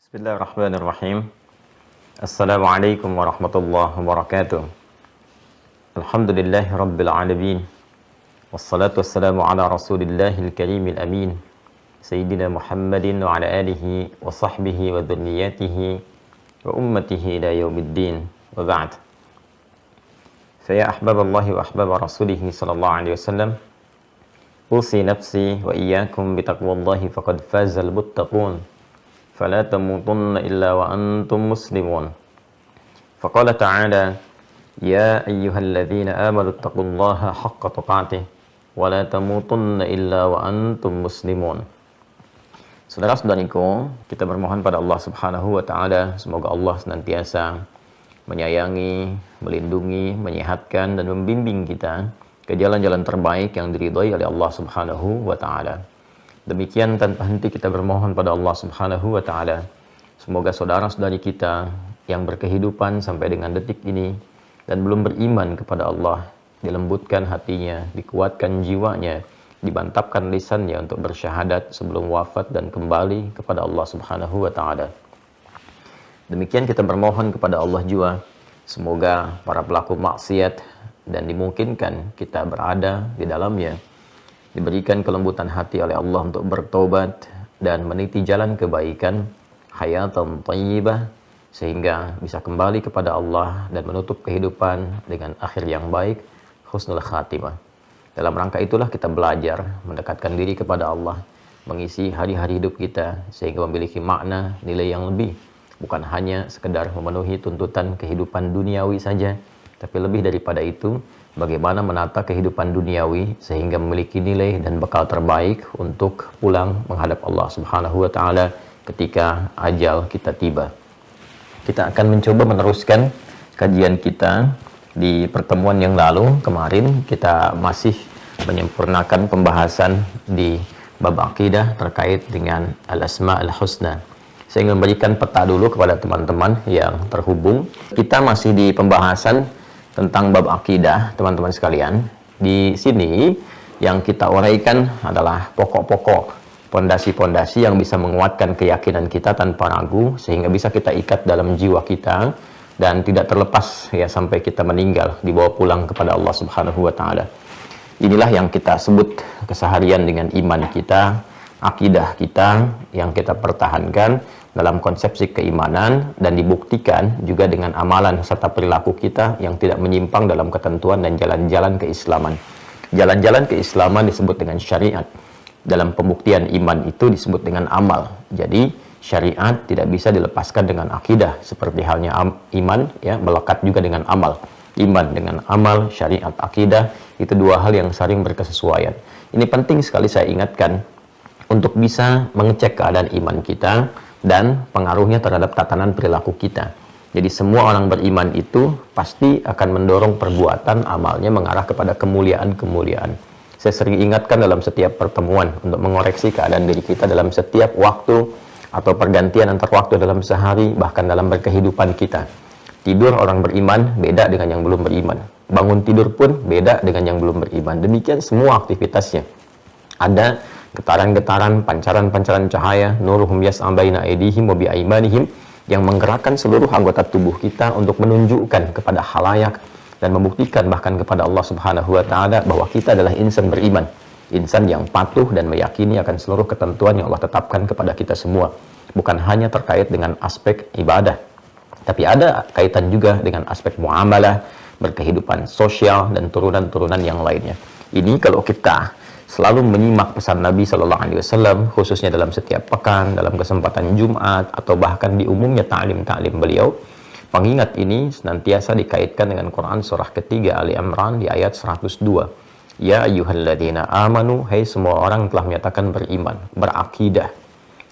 Bismillahirrahmanirrahim. Assalamualaikum warahmatullahi wabarakatuh. Alhamdulillahi rabbil alamin. Wassalatu wassalamu ala rasulillahil karimil amin. Sayyidina Muhammadin wa ala alihi wa sahbihi wa dhurriyyatihi wa ummatihi ila yaumiddin. Wa ba'd. Faya ahbaballahi wa ahbaba rasulihi sallallahu alaihi wasallam. Usi nafsi wa iyyakum bitaqwallahi faqad fazal muttaqun. فلا تموتن إلا وأنتم مسلمون فقال تعالى يا أيها الذين آمنوا اتقوا الله حق تقاته ولا تموتن إلا وأنتم مسلمون. Saudara-saudariku, kita bermohon pada Allah Subhanahu wa taala semoga Allah senantiasa menyayangi, melindungi, menyehatkan dan membimbing kita ke jalan-jalan terbaik yang diridhai oleh Allah Subhanahu wa taala. Demikian tanpa henti kita bermohon pada Allah Subhanahu wa taala. Semoga saudara-saudari kita yang berkehidupan sampai dengan detik ini dan belum beriman kepada Allah, dilembutkan hatinya, dikuatkan jiwanya, dibantapkan lisannya untuk bersyahadat sebelum wafat dan kembali kepada Allah Subhanahu wa taala. Demikian kita bermohon kepada Allah juga, semoga para pelaku maksiat dan dimungkinkan kita berada di dalamnya diberikan kelembutan hati oleh Allah untuk bertobat dan meniti jalan kebaikan, hayatan thayyibah, sehingga bisa kembali kepada Allah dan menutup kehidupan dengan akhir yang baik, husnul khatimah. Dalam rangka itulah kita belajar mendekatkan diri kepada Allah, mengisi hari-hari hidup kita sehingga memiliki makna, nilai yang lebih, bukan hanya sekedar memenuhi tuntutan kehidupan duniawi saja, tapi lebih daripada itu, bagaimana menata kehidupan duniawi sehingga memiliki nilai dan bekal terbaik untuk pulang menghadap Allah Subhanahu wa taala ketika ajal kita tiba. Kita akan mencoba meneruskan kajian kita di pertemuan yang lalu. Kemarin kita masih menyempurnakan pembahasan di bab akidah terkait dengan al-asma'ul husna. Saya ingin memberikan peta dulu kepada teman-teman yang terhubung. Kita masih di pembahasan tentang bab akidah, teman-teman sekalian. Di sini yang kita uraikan adalah pokok-pokok, pondasi-pondasi yang bisa menguatkan keyakinan kita tanpa ragu sehingga bisa kita ikat dalam jiwa kita dan tidak terlepas ya sampai kita meninggal, dibawa pulang kepada Allah Subhanahu wa taala. Inilah yang kita sebut keseharian dengan iman kita, akidah kita yang kita pertahankan dalam konsepsi keimanan dan dibuktikan juga dengan amalan serta perilaku kita yang tidak menyimpang dalam ketentuan dan jalan-jalan keislaman. Jalan-jalan keislaman disebut dengan syariat. Dalam pembuktian iman itu disebut dengan amal. Jadi syariat tidak bisa dilepaskan dengan akidah seperti halnya iman ya, melekat juga dengan amal. Iman dengan amal, syariat, akidah itu dua hal yang saling berkesesuaian. Ini penting sekali saya ingatkan untuk bisa mengecek keadaan iman kita dan pengaruhnya terhadap tatanan perilaku kita. Jadi semua orang beriman itu pasti akan mendorong perbuatan amalnya mengarah kepada kemuliaan-kemuliaan. Saya sering ingatkan dalam setiap pertemuan untuk mengoreksi keadaan diri kita dalam setiap waktu atau pergantian antar waktu dalam sehari, bahkan dalam berkehidupan kita. Tidur orang beriman beda dengan yang belum beriman. Bangun tidur pun beda dengan yang belum beriman. Demikian semua aktivitasnya. Ada getaran-getaran, pancaran-pancaran cahaya, nuruhum yas'a baina aydihim wa bi aymanihim, yang menggerakkan seluruh anggota tubuh kita untuk menunjukkan kepada khalayak dan membuktikan bahkan kepada Allah Subhanahu wa taala bahwa kita adalah insan beriman, insan yang patuh dan meyakini akan seluruh ketentuan yang Allah tetapkan kepada kita semua. Bukan hanya terkait dengan aspek ibadah, tapi ada kaitan juga dengan aspek muamalah, berkehidupan sosial dan turunan-turunan yang lainnya. Ini kalau kita selalu menyimak pesan Nabi Shallallahu Alaihi Wasallam, khususnya dalam setiap pekan, dalam kesempatan Jumat, atau bahkan di umumnya ta'lim-ta'lim beliau, pengingat ini senantiasa dikaitkan dengan Quran surah ketiga Ali Imran di ayat 102. Ya ayyuhalladzina amanu, hai semua orang telah menyatakan beriman, berakidah,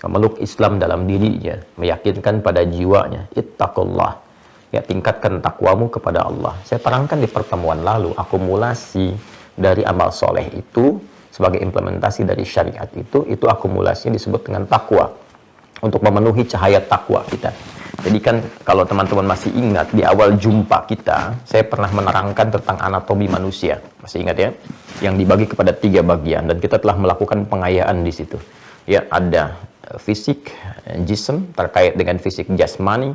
memeluk Islam dalam dirinya, meyakinkan pada jiwanya, ittaqullah, ya tingkatkan takwamu kepada Allah. Saya terangkan di pertemuan lalu, akumulasi dari amal soleh itu sebagai implementasi dari syariat itu akumulasinya disebut dengan takwa, untuk memenuhi cahaya takwa kita. Jadi kan kalau teman-teman masih ingat di awal jumpa kita, saya pernah menerangkan tentang anatomi manusia, masih ingat ya, yang dibagi kepada 3 bagian dan kita telah melakukan pengayaan di situ. Ya, ada fisik, jism, terkait dengan fisik jasmani,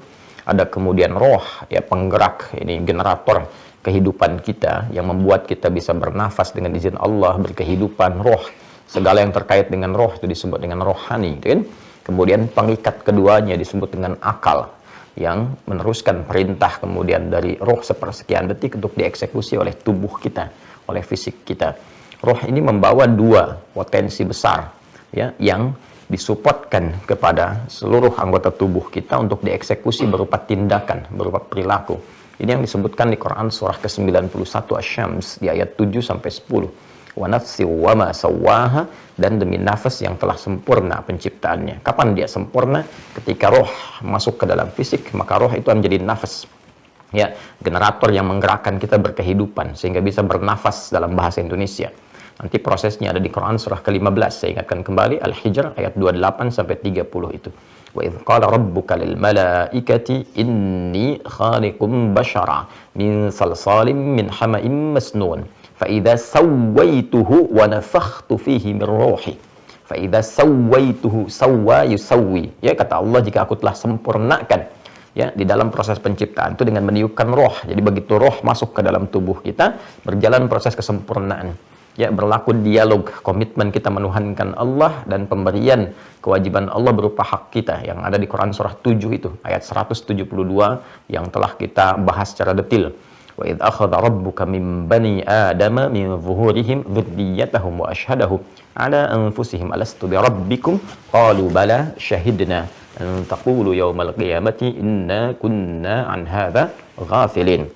ada kemudian roh, ya penggerak, ini generator kehidupan kita yang membuat kita bisa bernafas dengan izin Allah, berkehidupan, roh. Segala yang terkait dengan roh itu disebut dengan rohani, gitu kan? Kemudian pengikat keduanya disebut dengan akal, yang meneruskan perintah kemudian dari roh sepersekian detik untuk dieksekusi oleh tubuh kita, oleh fisik kita. Roh ini membawa dua potensi besar, ya, yang disupportkan kepada seluruh anggota tubuh kita untuk dieksekusi berupa tindakan, berupa perilaku. Ini yang disebutkan di Quran surah ke-91 Asy-Syams di ayat 7 sampai 10. Wa nafsi wa ma sawwaha, dan demi nafas yang telah sempurna penciptaannya. Kapan dia sempurna? Ketika roh masuk ke dalam fisik, maka roh itu menjadi nafas. Ya, generator yang menggerakkan kita berkehidupan sehingga bisa bernafas dalam bahasa Indonesia. Nanti prosesnya ada di Quran surah ke-15. Saya ingatkan kembali Al-Hijr ayat 28 sampai 30 itu. Wa idz qala rabbuka lil malaikati inni khaliqum bashara min salsalin min hama'in masnun fa idza sawaituhu wa nafakhtu fihi min ruhi fa idza sawaituhu sawwa yusawwi. Ya, kata Allah, jika aku telah sempurnakan, ya, di dalam proses penciptaan itu dengan meniupkan roh. Jadi begitu roh masuk ke dalam tubuh kita, berjalan proses kesempurnaan. Ya, berlaku dialog, komitmen kita menuhankan Allah dan pemberian kewajiban Allah berupa hak kita yang ada di Quran surah 7 itu, ayat 172 yang telah kita bahas secara detail. Wa idz akhadha rabbuka min bani adama min zuhurihim dzurriyyatahum wa asyhadahum ala anfusihim alastu bi rabbikum qalu bala syahidna an taqulu yaumal qiyamati inna kunna an hadza ghafilin.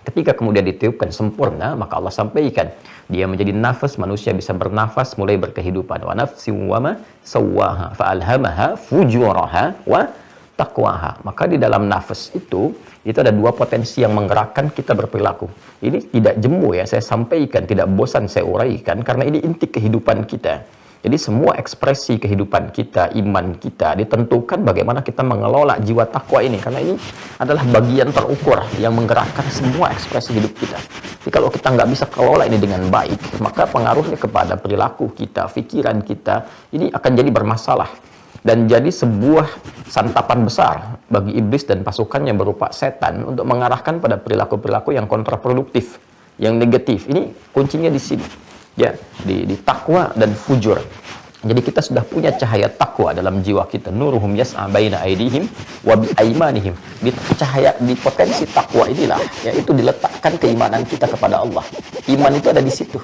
Ketika kemudian ditiupkan sempurna, maka Allah sampaikan, dia menjadi nafas, manusia bisa bernafas, mulai berkehidupan. Wa nafsi wa ma sawwaha fa alhamaha fujuraha wa taqwaha. Maka di dalam nafas itu ada dua potensi yang menggerakkan kita berperilaku. Ini tidak jemu, ya, saya sampaikan, tidak bosan saya uraikan, karena ini inti kehidupan kita. Jadi semua ekspresi kehidupan kita, iman kita, ditentukan bagaimana kita mengelola jiwa takwa ini. Karena ini adalah bagian terukur yang menggerakkan semua ekspresi hidup kita. Jadi kalau kita nggak bisa kelola ini dengan baik, maka pengaruhnya kepada perilaku kita, pikiran kita, ini akan jadi bermasalah. Dan jadi sebuah santapan besar bagi iblis dan pasukannya berupa setan untuk mengarahkan pada perilaku-perilaku yang kontraproduktif, yang negatif. Ini kuncinya di sini. Ya, di takwa dan fujur. Jadi kita sudah punya cahaya takwa dalam jiwa kita. Nuruhum yas'a baina aydihim wa bi aymanihim. Di cahaya, di potensi takwa inilah, yaitu diletakkan keimanan kita kepada Allah. Iman itu ada di situ.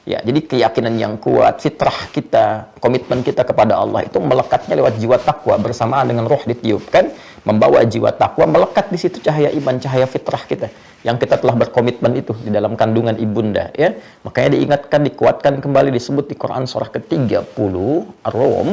Ya, jadi keyakinan yang kuat, fitrah kita, komitmen kita kepada Allah itu melekatnya lewat jiwa takwa bersamaan dengan roh ditiupkan, membawa jiwa takwa melekat di situ cahaya iman, cahaya fitrah kita yang kita telah berkomitmen itu di dalam kandungan ibunda, ya. Makanya diingatkan, dikuatkan kembali, disebut di Quran surah ke-30 Ar-Rum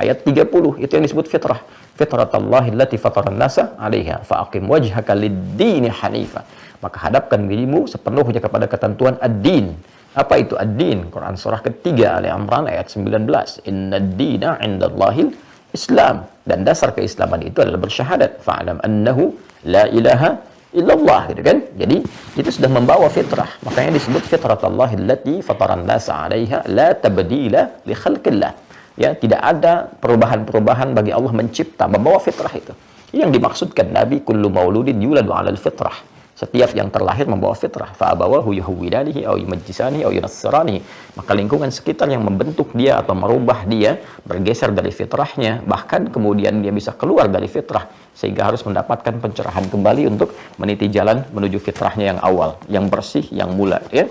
ayat 30, itu yang disebut fitrah. Fitratallahi allati fataran nasa 'alaiha fa'aqim wajhaka lid-dini hanifa. Maka hadapkan dirimu sepenuhnya kepada ketentuan ad-din. Apa itu ad-din? Quran surah ketiga Ali Imran ayat 19. Inna ad-dina 'indallahil Islam. Dan dasar keislaman itu adalah bersyahadat. Fa'lam annahu la ilaha illallah, gitu kan? Jadi itu sudah membawa fitrah. Makanya disebut fitratallahi allati fataran nasa 'alaiha la tabdila li khalqillah. Ya, tidak ada perubahan-perubahan bagi Allah mencipta, membawa fitrah itu. Yang dimaksudkan Nabi, kullu mauludin yuladu 'alal fitrah. Setiap yang terlahir membawa fitrah. Fa'abawahu yuhawwidanihi aw yumajjisanihi aw yunassiranihi. Maka lingkungan sekitar yang membentuk dia atau merubah dia bergeser dari fitrahnya, bahkan kemudian dia bisa keluar dari fitrah sehingga harus mendapatkan pencerahan kembali untuk meniti jalan menuju fitrahnya yang awal, yang bersih, yang mula, ya.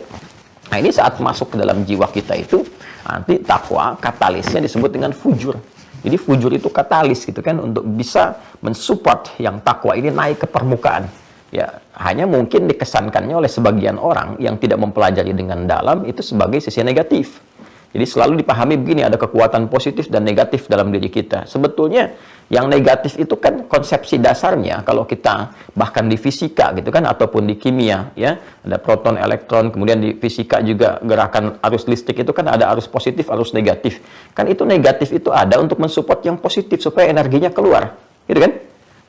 Nah, ini saat masuk ke dalam jiwa kita itu, nanti takwa katalisnya disebut dengan fujur. Jadi fujur itu katalis, gitu kan, untuk bisa mensupport yang takwa ini naik ke permukaan. Ya, hanya mungkin dikesankannya oleh sebagian orang yang tidak mempelajari dengan dalam itu sebagai sisi negatif. Jadi selalu dipahami begini, ada kekuatan positif dan negatif dalam diri kita. Sebetulnya yang negatif itu kan konsepsi dasarnya, kalau kita bahkan di fisika gitu kan, ataupun di kimia, ya, ada proton, elektron, kemudian di fisika juga gerakan arus listrik itu kan ada arus positif, arus negatif. Kan itu negatif itu ada untuk mensupport yang positif supaya energinya keluar, gitu kan?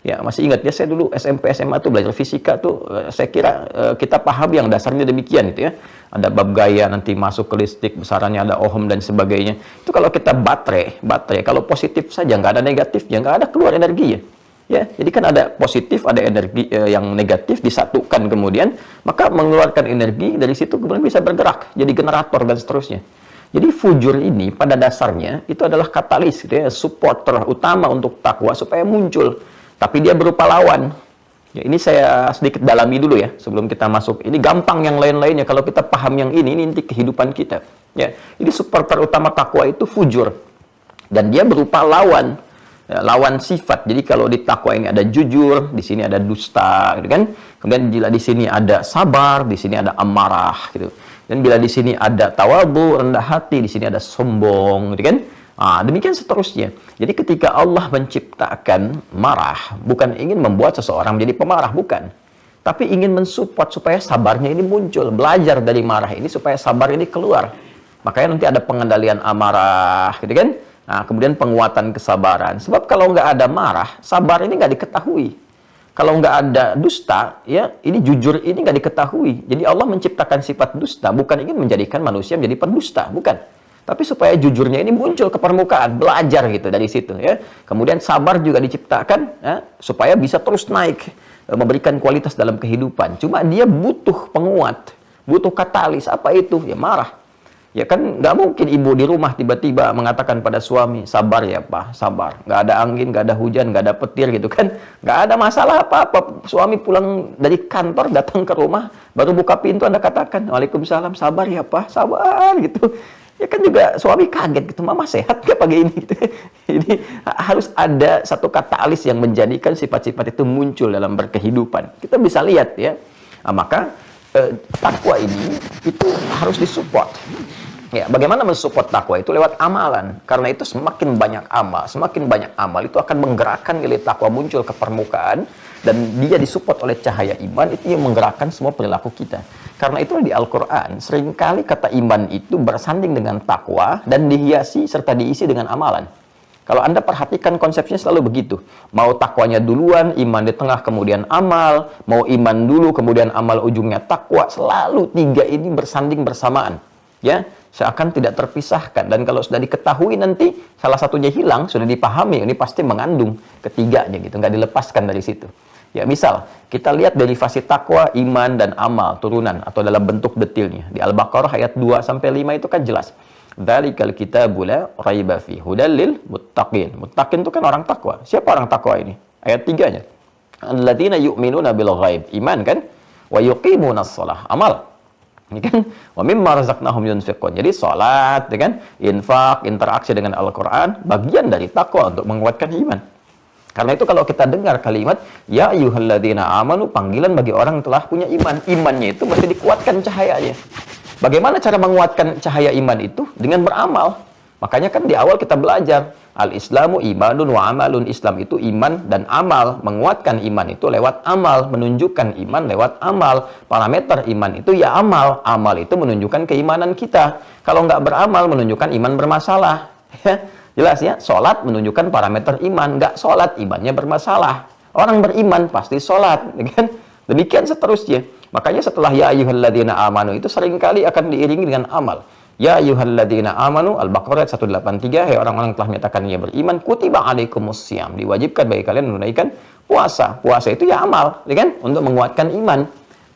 Ya, masih ingat ya, saya dulu SMP SMA tuh belajar fisika tuh, saya kira kita paham yang dasarnya demikian gitu, ya. ada bab gaya, nanti masuk ke listrik, besarannya ada ohm dan sebagainya. Itu kalau kita baterai kalau positif saja, nggak ada negatifnya, nggak ada keluar energi ya. Jadi kan ada positif, ada energi yang negatif disatukan kemudian, maka mengeluarkan energi dari situ kemudian bisa bergerak, jadi generator dan seterusnya. Jadi fujur ini pada dasarnya itu adalah katalis, gitu ya, supporter utama untuk takwa supaya muncul. Tapi dia berupa lawan. Ya, ini saya sedikit dalami dulu ya sebelum kita masuk. Ini gampang yang lain-lainnya kalau kita paham yang ini inti kehidupan kita. Ya, jadi supporter utama takwa itu fujur dan dia berupa lawan. Ya, lawan sifat. Jadi kalau di takwa ini ada jujur, di sini ada dusta, gitu kan? Kemudian bila di sini ada sabar, di sini ada amarah, gitu. Dan bila di sini ada tawadhu, rendah hati, di sini ada sombong, gitu kan? Demikian seterusnya. Jadi ketika Allah menciptakan marah, bukan ingin membuat seseorang menjadi pemarah, bukan. Tapi ingin mensupport supaya sabarnya ini muncul. Belajar dari marah ini supaya sabar ini keluar. Makanya nanti ada pengendalian amarah, gitu kan? Kemudian penguatan kesabaran. Sebab kalau nggak ada marah, sabar ini nggak diketahui. Kalau nggak ada dusta, ya ini jujur ini nggak diketahui. Jadi Allah menciptakan sifat dusta, bukan ingin menjadikan manusia menjadi pendusta, bukan. Tapi supaya jujurnya ini muncul ke permukaan, belajar gitu dari situ ya. Kemudian sabar juga diciptakan ya, supaya bisa terus naik, memberikan kualitas dalam kehidupan. Cuma dia butuh penguat, butuh katalis. Apa itu? Ya marah. Ya kan nggak mungkin ibu di rumah tiba-tiba mengatakan pada suami, sabar ya Pak, sabar. Nggak ada angin, nggak ada hujan, nggak ada petir gitu kan. Nggak ada masalah apa-apa. Suami pulang dari kantor, datang ke rumah, baru buka pintu Anda katakan, Waalaikumsalam, sabar ya Pak, sabar gitu. Ya kan juga suami kaget gitu, Mama sehat nggak pagi ini gitu. Jadi harus ada satu katalis yang menjadikan sifat-sifat itu muncul dalam berkehidupan. Kita bisa lihat ya. Maka takwa ini itu harus disupport. Ya, bagaimana mensupport takwa itu lewat amalan. Karena itu semakin banyak amal itu akan menggerakkan nilai takwa muncul ke permukaan dan dia disupport oleh cahaya iman, itu yang menggerakkan semua perilaku kita. Karena itu di Al-Qur'an seringkali kata iman itu bersanding dengan takwa dan dihiasi serta diisi dengan amalan. Kalau Anda perhatikan konsepnya selalu begitu. Mau takwanya duluan, iman di tengah, kemudian amal. Mau iman dulu, kemudian amal, ujungnya takwa. Selalu tiga ini bersanding bersamaan. Ya, seakan tidak terpisahkan. Dan kalau sudah diketahui nanti salah satunya hilang, sudah dipahami, ini pasti mengandung ketiganya gitu, nggak dilepaskan dari situ. Ya, misal kita lihat derivasi takwa, iman dan amal turunan atau dalam bentuk detilnya. Di Al-Baqarah ayat 2 sampai 5 itu kan jelas. Dzalikal kitabu la raiba fi hudal lil muttaqin. Muttaqin itu kan orang takwa. Siapa orang takwa ini? Ayat 3-nya. Alladzina yu'minuna bil ghaib. Iman kan? Wa yuqimunas shalah. Amal. Ini kan wa mimma razaqnahum yunfiqun. Jadi salat, ya kan? Infak, interaksi dengan Al-Qur'an bagian dari takwa untuk menguatkan iman. Karena itu kalau kita dengar kalimat ya ayyuhalladzina amanu, panggilan bagi orang yang telah punya iman. Imannya itu mesti dikuatkan cahayanya. Bagaimana cara menguatkan cahaya iman itu? Dengan beramal. Makanya kan di awal kita belajar al-islamu imanun wa amalun. Islam itu iman dan amal. Menguatkan iman itu lewat amal. Menunjukkan iman lewat amal. Parameter iman itu ya amal. Amal itu menunjukkan keimanan kita. Kalau nggak beramal menunjukkan iman bermasalah. Jelas ya? Sholat menunjukkan parameter iman. Nggak sholat, imannya bermasalah. Orang beriman pasti sholat. Kan? Demikian seterusnya. Makanya setelah ya ayyuhalladzina amanu itu seringkali akan diiringi dengan amal. Ya ayyuhalladzina amanu, Al-Baqarah 183, hai orang-orang yang telah menyatakan ia beriman, kutiba alaikumussyam, diwajibkan bagi kalian menunaikan puasa. Puasa itu ya amal, ya kan? Untuk menguatkan iman.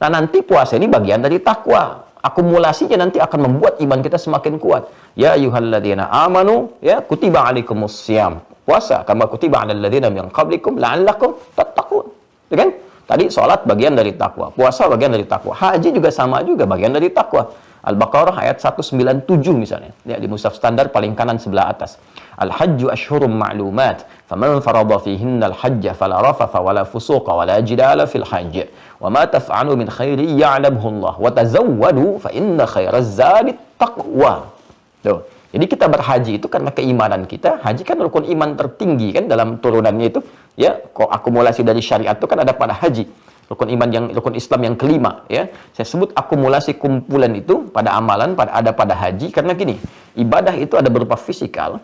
Nah, nanti puasa ini bagian dari takwa. Akumulasinya nanti akan membuat iman kita semakin kuat. Ya ayyuhalladzina amanu, ya kutiba alaikumussyam. Puasa kama kutiba alal ladzina min qablikum la'allakum tattaqun. Ya kan? Tadi sholat bagian dari takwa, puasa bagian dari takwa, haji juga sama juga bagian dari takwa. Al-Baqarah ayat 197 misalnya, ya, di mushaf standar paling kanan sebelah atas. Al-hajju ashhurum ma'lumat, faman farada fihinna al-hajja fala rafatha wala fusuqa wala jidala fil hajj. Wa ma taf'alu min khairi ya'lamhu Allah wa tazawwadu fa inna khairaz zadi taqwa. Tuh. Jadi kita berhaji itu karena keimanan kita. Haji kan rukun iman tertinggi kan dalam turunannya itu. Ya, kok akumulasi dari syariat itu kan ada pada haji. Rukun Islam yang kelima, ya. Saya sebut akumulasi kumpulan itu pada amalan, pada haji karena gini. Ibadah itu ada berupa fisikal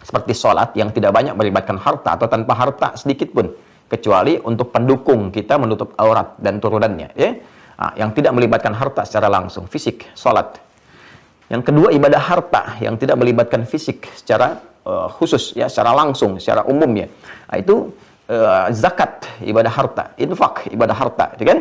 seperti sholat yang tidak banyak melibatkan harta atau tanpa harta sedikit pun, kecuali untuk pendukung kita menutup aurat dan turunannya, ya. yang tidak melibatkan harta secara langsung, fisik, salat. Yang kedua, ibadah harta yang tidak melibatkan fisik secara khusus, ya, secara langsung, secara umum, ya. Itu zakat, ibadah harta, infak, ibadah harta, gitu kan?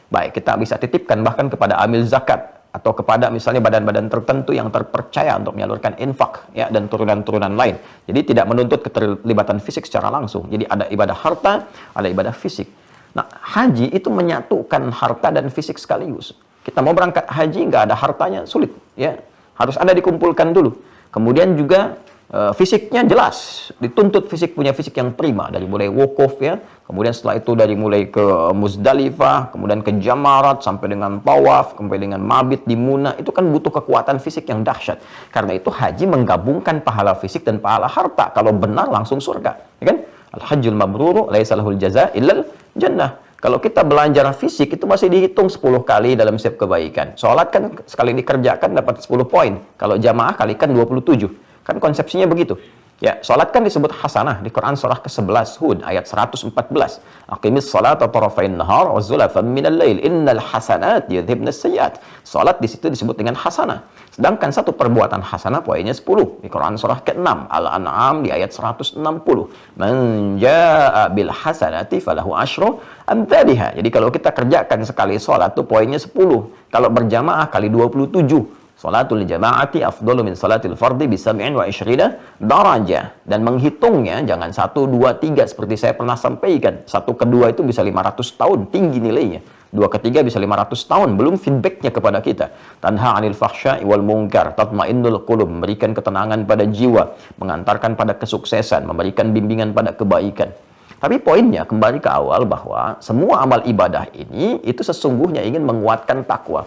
Baik, kita bisa titipkan bahkan kepada amil zakat atau kepada misalnya badan-badan tertentu yang terpercaya untuk menyalurkan infak, ya, dan turunan-turunan lain. Jadi tidak menuntut keterlibatan fisik secara langsung. Jadi ada ibadah harta, ada ibadah fisik. Nah, haji itu menyatukan harta dan fisik sekaligus. Kita mau berangkat haji, nggak ada hartanya, sulit, ya. Harus ada dikumpulkan dulu. Kemudian juga fisiknya jelas, dituntut fisik, punya fisik yang prima, dari mulai wukuf, ya, kemudian setelah itu dari mulai ke Muzdalifah, kemudian ke Jamarat, sampai dengan tawaf, sampai dengan mabit di Muna, itu kan butuh kekuatan fisik yang dahsyat. Karena itu haji menggabungkan pahala fisik dan pahala harta, kalau benar langsung surga, ya kan? Al-hajjul mabruru laisa lahul jaza illal jannah. Kalau kita belajar fisik itu masih dihitung 10 kali dalam setiap kebaikan. Sholat kan sekali dikerjakan dapat 10 poin. Kalau jamaah kalikan 27. Kan konsepsinya begitu. Ya, salat kan disebut hasanah di Quran surah ke-11 Hud ayat 114. Aqimis salata tarafain nahar wa zulafan minal lail innal hasanat yudhibnas sayyiat. Salat di situ disebut dengan hasanah. Sedangkan satu perbuatan hasanah poinnya 10 di Quran surah ke-6 Al-An'am di ayat 160. Man jaa bil hasanati falahu asyru amthaliha. Jadi kalau kita kerjakan sekali salat tuh poinnya 10. Kalau berjamaah kali 27. Salatul jama'ati afdalu min salatil fardi bi 27 darajah. Dan menghitungnya jangan 1, 2, 3 seperti saya pernah sampaikan. 1 ke 2 itu bisa 500 tahun tinggi nilainya. 2 ke 3 bisa 500 tahun, belum feedbacknya kepada kita. Tanha 'anil fahsya'i wal munkar, tatmainnul qulub, memberikan ketenangan pada jiwa, mengantarkan pada kesuksesan, memberikan bimbingan pada kebaikan. Tapi poinnya kembali ke awal bahwa semua amal ibadah ini itu sesungguhnya ingin menguatkan takwa.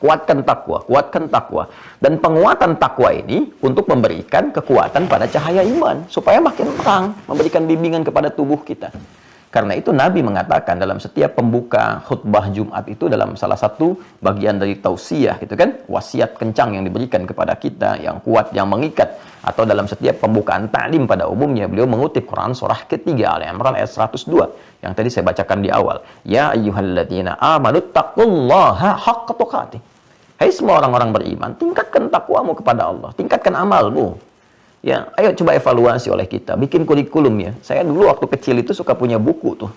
Kuatkan takwa, kuatkan takwa. Dan penguatan takwa ini untuk memberikan kekuatan pada cahaya iman. Supaya makin terang, memberikan bimbingan kepada tubuh kita. Karena itu Nabi mengatakan dalam setiap pembuka khutbah Jumat itu dalam salah satu bagian dari tausiah gitu kan, wasiat kencang yang diberikan kepada kita, yang kuat, yang mengikat. Atau dalam setiap pembukaan ta'lim pada umumnya beliau mengutip Quran surah ketiga Al-Imran ayat 102 yang tadi saya bacakan di awal. Ya ayyuhalladzina amanu taqullaha haqqa tuqatih. Hai semua orang-orang beriman, tingkatkan takwamu kepada Allah, tingkatkan amalmu. Ya, ayo coba evaluasi oleh kita, bikin kurikulum ya. Saya dulu waktu kecil itu suka punya buku tuh.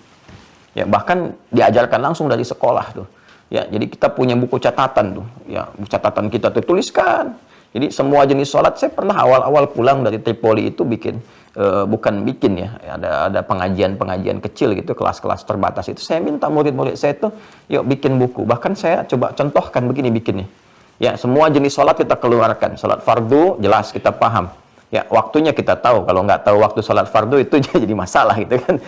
Ya, bahkan diajarkan langsung dari sekolah tuh. Ya, jadi kita punya buku catatan tuh. Ya, catatan kita tuh tuliskan. Jadi semua jenis sholat saya pernah awal-awal pulang dari Tripoli itu bikin, bukan bikin ya, ada pengajian-pengajian kecil gitu, kelas-kelas terbatas itu. Saya minta murid-murid saya tuh, yuk bikin buku. Bahkan saya coba contohkan begini bikinnya. Ya, semua jenis sholat kita keluarkan. Sholat fardu jelas kita paham. Ya, waktunya kita tahu. Kalau nggak tahu waktu sholat fardu itu jadi masalah gitu kan.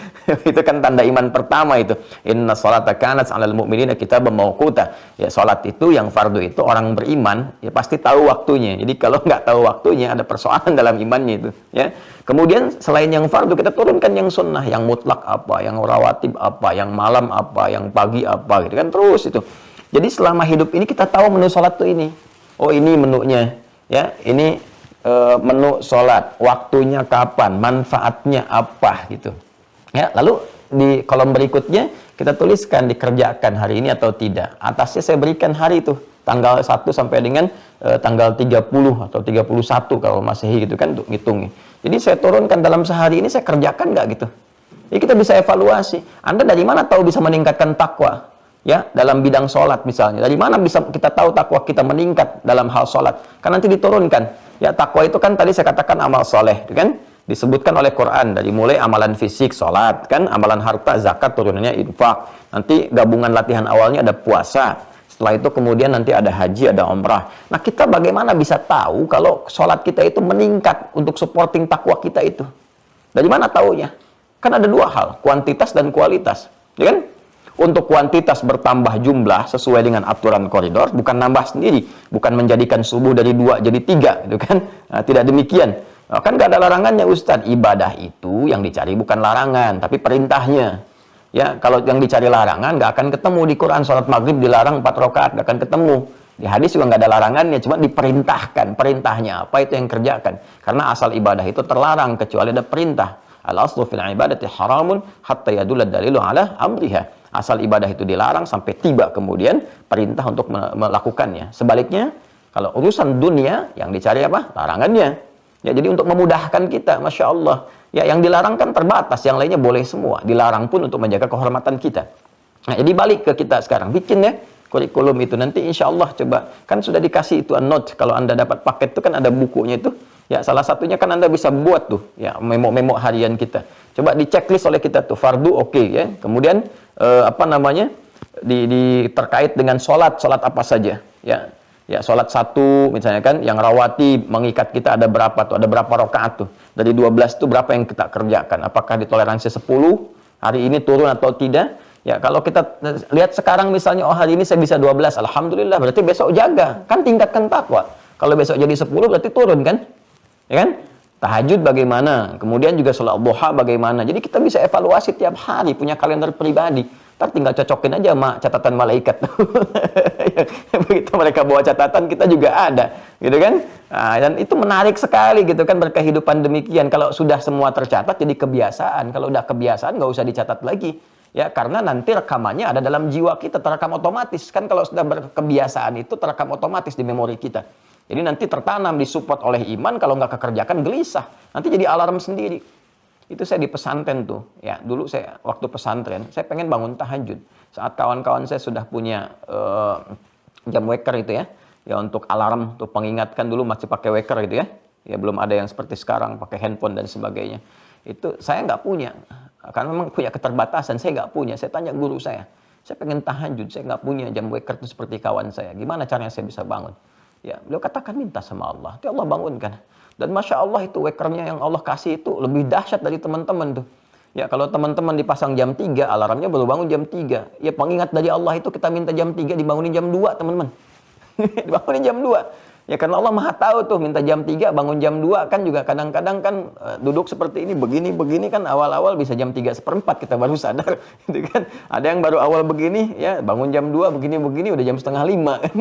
Itu kan tanda iman pertama itu. Inna sholata kanat 'alal mu'minina kitaban mawquta. Ya, sholat itu yang fardu itu orang beriman ya pasti tahu waktunya. Jadi kalau nggak tahu waktunya ada persoalan dalam imannya itu. Ya. Kemudian selain yang fardu kita turunkan yang sunnah, yang mutlak apa, yang rawatib apa, yang malam apa, yang pagi apa gitu kan terus itu. Jadi selama hidup ini kita tahu menu sholat tuh ini. Oh ini menunya. Ya, ini menu sholat, waktunya kapan, manfaatnya apa gitu. Ya, lalu di kolom berikutnya kita tuliskan dikerjakan hari ini atau tidak. Atasnya saya berikan hari itu, tanggal 1 sampai dengan tanggal 30 atau 31 kalau Masehi gitu kan untuk ngitungnya. Jadi saya turunkan dalam sehari ini saya kerjakan nggak gitu. Jadi kita bisa evaluasi. Anda dari mana tahu bisa meningkatkan takwa? Ya, dalam bidang sholat misalnya. Dari mana bisa kita tahu takwa kita meningkat dalam hal sholat? Kan nanti diturunkan. Ya, takwa itu kan tadi saya katakan amal soleh, kan? Disebutkan oleh Quran dari mulai amalan fisik, sholat, kan? Amalan harta, zakat, turunannya infak. Nanti gabungan latihan awalnya ada puasa. Setelah itu kemudian nanti ada haji, ada umrah. Nah, kita bagaimana bisa tahu kalau sholat kita itu meningkat untuk supporting takwa kita itu? Dari mana taunya? Kan ada dua hal, kuantitas dan kualitas. Ya kan? Untuk kuantitas bertambah jumlah sesuai dengan aturan koridor, bukan nambah sendiri, bukan menjadikan subuh dari 2 jadi 3, gitu kan? Nah, tidak demikian. Nah, kan nggak ada larangannya, Ustadz. Ibadah itu yang dicari bukan larangan, tapi perintahnya. Ya, kalau yang dicari larangan nggak akan ketemu di Quran. Sholat maghrib dilarang 4 rakaat, nggak akan ketemu. Di hadis juga nggak ada larangannya, cuma diperintahkan. Perintahnya apa itu yang kerjakan? Karena asal ibadah itu terlarang kecuali ada perintah. Al-aslu fil ibadati haramun hatta yadulla dalilu ala amriha. asal ibadah itu dilarang sampai tiba kemudian perintah untuk melakukannya. Sebaliknya, kalau urusan dunia yang dicari apa? Larangannya. Ya, jadi untuk memudahkan kita, Masya Allah. Ya, yang dilarang kan terbatas, yang lainnya boleh semua. Dilarang pun untuk menjaga kehormatan kita. Nah, jadi balik ke kita sekarang. Bikin ya kurikulum itu. Nanti insya Allah coba. Kan sudah dikasih itu note. Kalau Anda dapat paket itu kan ada bukunya itu. Ya, salah satunya kan Anda bisa buat tuh. Ya, memo-memo harian kita. Coba di checklist oleh kita tuh. Fardu oke, ya. Kemudian, terkait dengan sholat apa saja. Ya. Ya, sholat satu misalnya kan, yang rawati mengikat kita ada berapa tuh, ada berapa rakaat tuh. Dari 12 itu berapa yang kita kerjakan. Apakah ditoleransi 10, hari ini turun atau tidak. Ya, kalau kita lihat sekarang misalnya, oh hari ini saya bisa 12, Alhamdulillah, berarti besok jaga. Kan tingkatkan takwa. Kalau besok jadi 10 berarti turun kan? Ya kan? Tahajud bagaimana? Kemudian juga sholat duha bagaimana? Jadi kita bisa evaluasi tiap hari, punya kalender pribadi. Ntar tinggal cocokin aja sama catatan malaikat. Begitu mereka bawa catatan, kita juga ada, gitu kan? Nah, dan itu menarik sekali, gitu kan, berkehidupan demikian. Kalau sudah semua tercatat, jadi kebiasaan. Kalau udah kebiasaan, nggak usah dicatat lagi, ya, karena nanti rekamannya ada dalam jiwa kita, terekam otomatis. Kan kalau sudah berkebiasaan itu terekam otomatis di memori kita. Jadi nanti tertanam, disupport oleh iman. Kalau nggak kekerjakan, gelisah. Nanti jadi alarm sendiri. Itu saya di pesantren tuh, ya, dulu saya waktu pesantren, saya pengen bangun tahajud. Saat kawan-kawan saya sudah punya jam waker itu ya, ya untuk alarm tuh pengingatkan, dulu masih pakai waker gitu ya, ya belum ada yang seperti sekarang pakai handphone dan sebagainya. Itu saya nggak punya, karena memang punya keterbatasan, saya nggak punya. Saya tanya guru saya pengen tahajud, saya nggak punya jam waker itu seperti kawan saya. Gimana caranya saya bisa bangun? Ya, beliau katakan minta sama Allah, itu Allah bangunkan. Dan Masya Allah itu wakernya yang Allah kasih itu lebih dahsyat dari teman-teman tuh. Ya, kalau teman-teman dipasang jam 3, alarmnya baru bangun jam 3. Ya, pengingat dari Allah itu kita minta jam 3, dibangunin jam 2, teman-teman. Dibangunin jam 2. Ya, karena Allah Maha tahu tuh, minta jam 3, bangun jam 2, kan juga kadang-kadang kan duduk seperti ini, begini kan awal-awal bisa jam 3:4 kita baru sadar. Gitu kan. Ada yang baru awal begini, ya bangun jam 2, begini, udah jam 4:30 kan.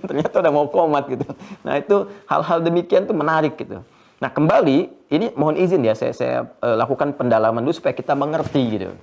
Ternyata udah mau komat gitu. Nah, itu hal-hal demikian tuh menarik gitu. Nah, kembali, ini mohon izin ya, saya lakukan pendalaman dulu supaya kita mengerti gitu.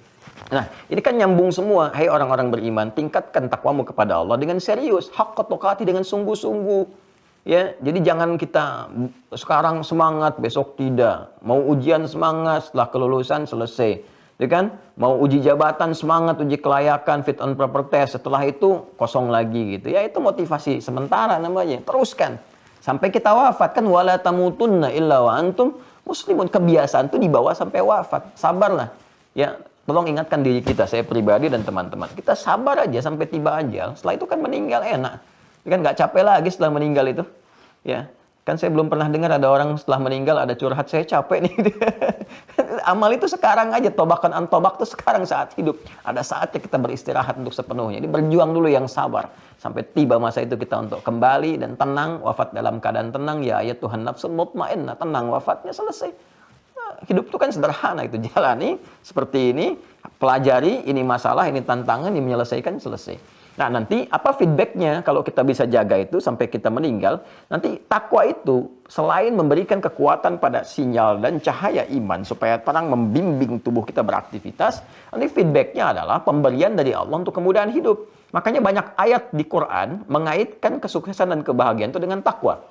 Nah, ini kan nyambung semua. Hai orang-orang beriman, tingkatkan takwamu kepada Allah dengan serius, haqqa tuqati, dengan sungguh-sungguh. Ya, jadi jangan kita sekarang semangat, besok tidak. Mau ujian semangat, setelah kelulusan selesai. Ya kan? Mau uji jabatan semangat, uji kelayakan, fit and proper test, setelah itu kosong lagi gitu. Ya, itu motivasi sementara namanya. Teruskan sampai kita wafat, kan wala tamutunna illa wa antum muslimun. Kebiasaan itu dibawa sampai wafat. Sabarlah. Ya, tolong ingatkan diri kita, saya pribadi dan teman-teman. Kita sabar aja sampai tiba ajal. Setelah itu kan meninggal enak. Kan nggak capek lagi setelah meninggal itu. Ya, kan saya belum pernah dengar ada orang setelah meninggal ada curhat, saya capek nih. Amal itu sekarang aja, tobakan antobak itu sekarang saat hidup. Ada saatnya kita beristirahat untuk sepenuhnya. Jadi berjuang dulu yang sabar. Sampai tiba masa itu kita untuk kembali dan tenang, wafat dalam keadaan tenang. Ya ayat Tuhan nafsul mutmainnah, tenang, wafatnya selesai. Nah, hidup itu kan sederhana, itu jalani seperti ini, pelajari, ini masalah, ini tantangan, ini menyelesaikan, selesai. Nah, nanti apa feedbacknya kalau kita bisa jaga itu sampai kita meninggal? Nanti takwa itu selain memberikan kekuatan pada sinyal dan cahaya iman supaya terang membimbing tubuh kita beraktivitas, nanti feedbacknya adalah pemberian dari Allah untuk kemudahan hidup. Makanya banyak ayat di Quran mengaitkan kesuksesan dan kebahagiaan itu dengan takwa.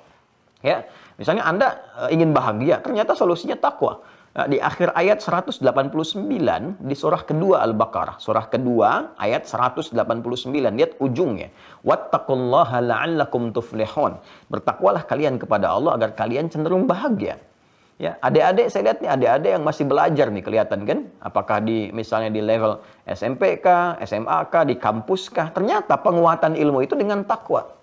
Ya, misalnya Anda ingin bahagia, ternyata solusinya takwa. Nah, di akhir ayat 189 di surah kedua Al-Baqarah. Surah kedua ayat 189. Lihat ujungnya. Wattaqullaha la'allakum tuflihun. Bertakwalah kalian kepada Allah agar kalian cenderung bahagia. Ya, adik-adik, saya lihat nih adik-adik yang masih belajar nih, kelihatan kan? Apakah di misalnya di level SMP kah, SMA kah, di kampus kah? Ternyata penguatan ilmu itu dengan takwa.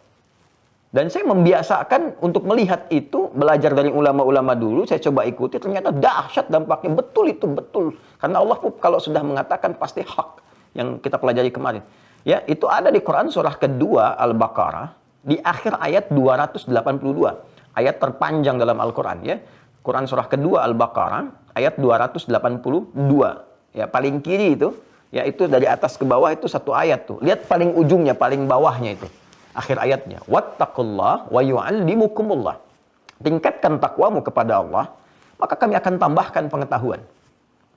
Dan saya membiasakan untuk melihat itu, belajar dari ulama-ulama dulu, saya coba ikuti, ternyata dahsyat dampaknya, betul itu, betul. Karena Allah kalau sudah mengatakan pasti hak yang kita pelajari kemarin. Ya, itu ada di Quran surah kedua Al-Baqarah, di akhir ayat 282. Ayat terpanjang dalam Al-Quran ya. Quran surah kedua Al-Baqarah, ayat 282. Ya, paling kiri itu, ya itu dari atas ke bawah itu satu ayat tuh. Lihat paling ujungnya, paling bawahnya itu. Akhir ayatnya, wattaqullah wa yu'allimukumullah. Tingkatkan takwamu kepada Allah, maka kami akan tambahkan pengetahuan.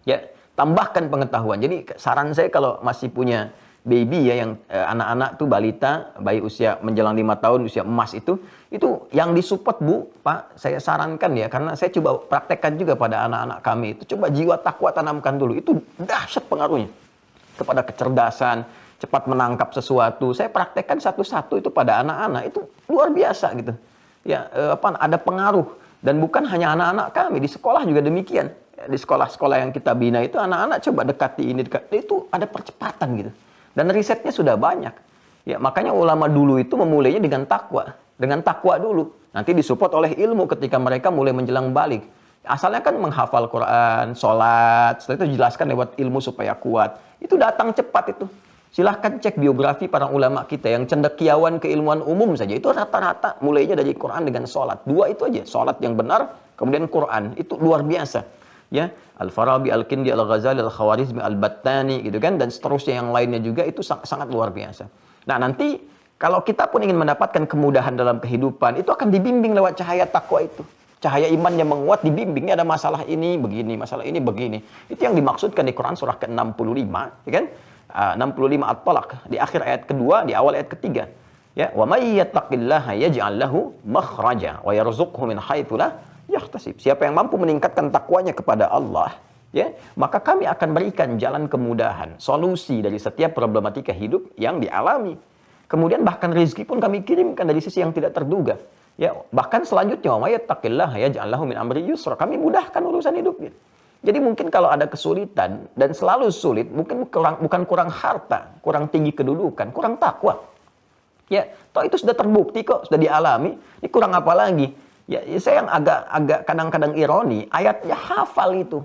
Ya, tambahkan pengetahuan. Jadi saran saya kalau masih punya baby ya, yang anak-anak tuh balita, bayi usia menjelang 5 tahun, usia emas itu yang disupport Bu, Pak, saya sarankan ya, karena saya coba praktekkan juga pada anak-anak kami itu, coba jiwa takwa tanamkan dulu, itu dahsyat pengaruhnya kepada kecerdasan, cepat menangkap sesuatu. Saya praktekkan satu-satu itu pada anak-anak, itu luar biasa gitu. Ya, ada pengaruh, dan bukan hanya anak-anak kami, di sekolah juga demikian. Di sekolah-sekolah yang kita bina itu anak-anak coba dekati ini, itu ada percepatan gitu. Dan risetnya sudah banyak. Ya, makanya ulama dulu itu memulainya dengan takwa. Dengan takwa dulu. Nanti disupport oleh ilmu ketika mereka mulai menjelang balik. Asalnya kan menghafal Quran, sholat, setelah itu jelaskan lewat ilmu supaya kuat. Itu datang cepat itu. Silahkan cek biografi para ulama kita yang cendekiawan keilmuan umum saja. Itu rata-rata mulainya dari Quran dengan sholat. Dua itu aja. Sholat yang benar, kemudian Quran. Itu luar biasa. Ya, Al-Farabi, Al-Kindi, Al-Ghazali, Al-Khawarizmi, Al-Battani gitu kan, dan seterusnya yang lainnya juga itu sangat luar biasa. Nah, nanti kalau kita pun ingin mendapatkan kemudahan dalam kehidupan, itu akan dibimbing lewat cahaya takwa itu. Cahaya iman yang menguat dibimbing, ada masalah ini begini, masalah ini begini. Itu yang dimaksudkan di Quran surah ke-65, ya kan? 65 At-Talaq, di akhir ayat kedua, di awal ayat ketiga. Ya, wa may yattaqillaha yaj'al lahu makhraja wa yarzuqhu min haitsu la yahtasib. Siapa yang mampu meningkatkan takwanya kepada Allah, ya, maka kami akan berikan jalan kemudahan, solusi dari setiap problematika hidup yang dialami. Kemudian bahkan rezeki pun kami kirimkan dari sisi yang tidak terduga. Ya, bahkan selanjutnya wa may yattaqillaha yaj'al lahu min amri yusra. Kami mudahkan urusan hidupnya. Jadi mungkin kalau ada kesulitan dan selalu sulit, mungkin bukan kurang harta, kurang tinggi kedudukan, kurang takwa. Ya, toh itu sudah terbukti kok, sudah dialami. Ini kurang apa lagi? Ya, saya yang agak kadang-kadang ironi, ayatnya hafal itu.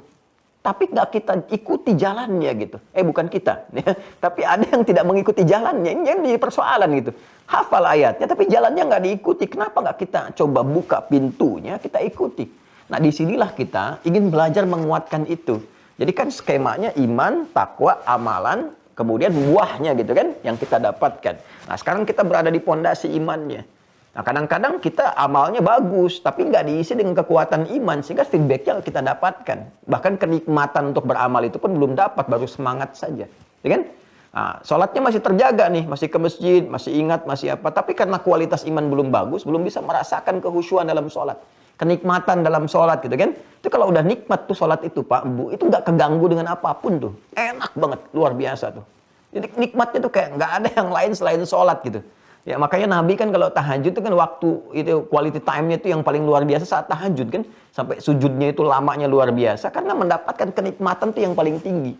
Tapi nggak kita ikuti jalannya gitu. Bukan kita. Ya, tapi ada yang tidak mengikuti jalannya. Ini yang jadi persoalan gitu. Hafal ayatnya, tapi jalannya nggak diikuti. Kenapa nggak kita coba buka pintunya, kita ikuti? Nah, disinilah kita ingin belajar menguatkan itu. Jadi kan skemanya iman, takwa, amalan, kemudian buahnya gitu kan, yang kita dapatkan. Nah, sekarang kita berada di pondasi imannya. Nah, kadang-kadang kita amalnya bagus, tapi nggak diisi dengan kekuatan iman, sehingga feedbacknya kita dapatkan. Bahkan kenikmatan untuk beramal itu pun belum dapat, baru semangat saja. Ya kan? Nah, sholatnya masih terjaga nih, masih ke masjid, masih ingat, masih apa. Tapi karena kualitas iman belum bagus, belum bisa merasakan kehusyuan dalam sholat. Kenikmatan dalam sholat gitu kan. Itu kalau udah nikmat tuh sholat itu Pak, Bu, itu nggak keganggu dengan apapun tuh. Enak banget, luar biasa tuh. Jadi nikmatnya tuh kayak nggak ada yang lain selain sholat gitu. Ya makanya Nabi kan kalau tahajud itu kan waktu itu quality time-nya itu yang paling luar biasa saat tahajud kan. Sampai sujudnya itu lamanya luar biasa karena mendapatkan kenikmatan tuh yang paling tinggi.